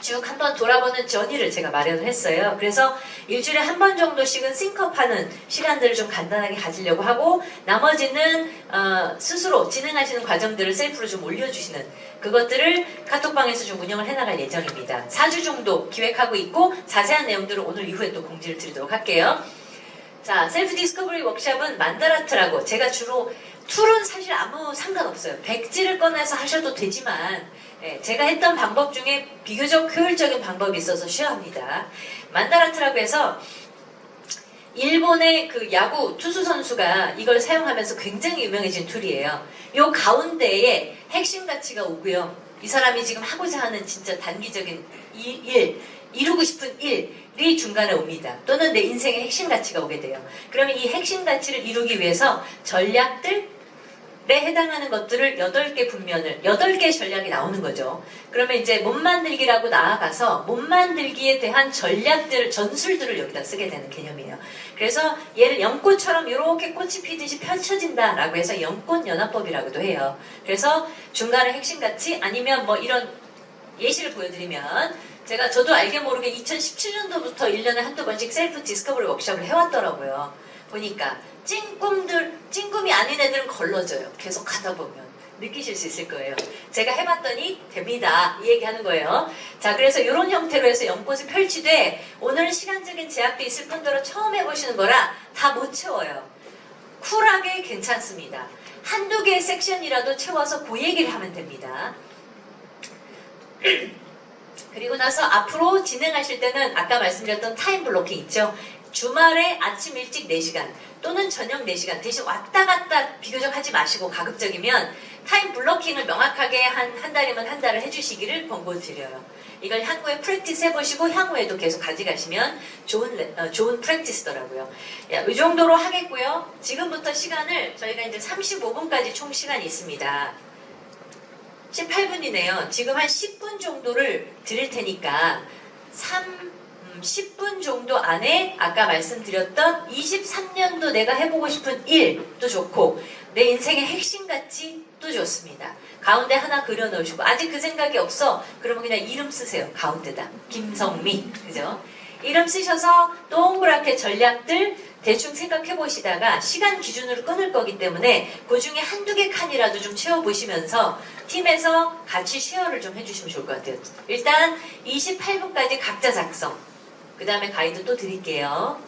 Speaker 3: 쭉 한번 돌아보는 저니를 제가 마련을 했어요. 그래서 일주일에 한 번 정도씩은 싱크업하는 시간들을 좀 간단하게 가지려고 하고 나머지는 스스로 진행하시는 과정들을 셀프로 좀 올려주시는 그것들을 카톡방에서 좀 운영을 해나갈 예정입니다. 4주 정도 기획하고 있고 자세한 내용들은 오늘 이후에 또 공지를 드리도록 할게요. 자, 셀프 디스커버리 워크샵은 만다라트라고 제가 주로 툴은 사실 아무 상관없어요. 백지를 꺼내서 하셔도 되지만 제가 했던 방법 중에 비교적 효율적인 방법이 있어서 쉐어합니다. 만다라트라고 해서 일본의 그 야구 투수 선수가 이걸 사용하면서 굉장히 유명해진 툴이에요. 요 가운데에 핵심 가치가 오고요. 이 사람이 지금 하고자 하는 진짜 단기적인 이루고 싶은 일이 중간에 옵니다. 또는 내 인생의 핵심 가치가 오게 돼요. 그러면 이 핵심 가치를 이루기 위해서 전략들에 해당하는 것들을 8개 분면을 8개 전략이 나오는 거죠. 그러면 이제 몸 만들기라고 나아가서 몸 만들기에 대한 전략들, 전술들을 여기다 쓰게 되는 개념이에요. 그래서 얘를 연꽃처럼 이렇게 꽃이 피듯이 펼쳐진다라고 해서 연꽃연화법이라고도 해요. 그래서 중간에 핵심 가치 아니면 뭐 이런 예시를 보여드리면 저도 알게 모르게 2017년도부터 1년에 한두 번씩 셀프 디스커버리 워크숍을 해왔더라고요. 보니까 찐꿈이 아닌 애들은 걸러져요. 계속 하다 보면 느끼실 수 있을 거예요. 제가 해봤더니 됩니다. 이 얘기 하는 거예요. 자, 그래서 이런 형태로 해서 연꽃을 펼치되 오늘은 시간적인 제약도 있을 뿐더러 처음 해보시는 거라 다 못 채워요. 쿨하게 괜찮습니다. 한두 개의 섹션이라도 채워서 그 얘기를 하면 됩니다. 그리고 나서 앞으로 진행하실 때는 아까 말씀드렸던 타임 블로킹 있죠?
Speaker 10: 주말에 아침 일찍 4시간 또는 저녁 4시간 대신 왔다 갔다 비교적 하지 마시고 가급적이면 타임 블로킹을 명확하게 한 달이면 한 달을 해주시기를 권고드려요. 이걸 향후에 프랙티스 해보시고 향후에도 계속 가져가시면 좋은 프랙티스더라고요. 이 정도로 하겠고요. 지금부터 시간을 저희가 이제 35분까지 총 시간이 있습니다. 18분이네요. 지금 한 10분 정도를 드릴 테니까 10분 정도 안에 아까 말씀드렸던 23년도 내가 해보고 싶은 일도 좋고 내 인생의 핵심같이 또 좋습니다. 가운데 하나 그려놓으시고 아직 그 생각이 없어? 그러면 그냥 이름 쓰세요. 가운데다. 김성미. 그죠? 이름 쓰셔서 동그랗게 전략들 대충 생각해 보시다가 시간 기준으로 끊을 거기 때문에 그 중에 한두 개 칸이라도 좀 채워보시면서 팀에서 같이 쉐어를 좀 해주시면 좋을 것 같아요. 일단 28분까지 각자 작성. 그 다음에 가이드 또 드릴게요.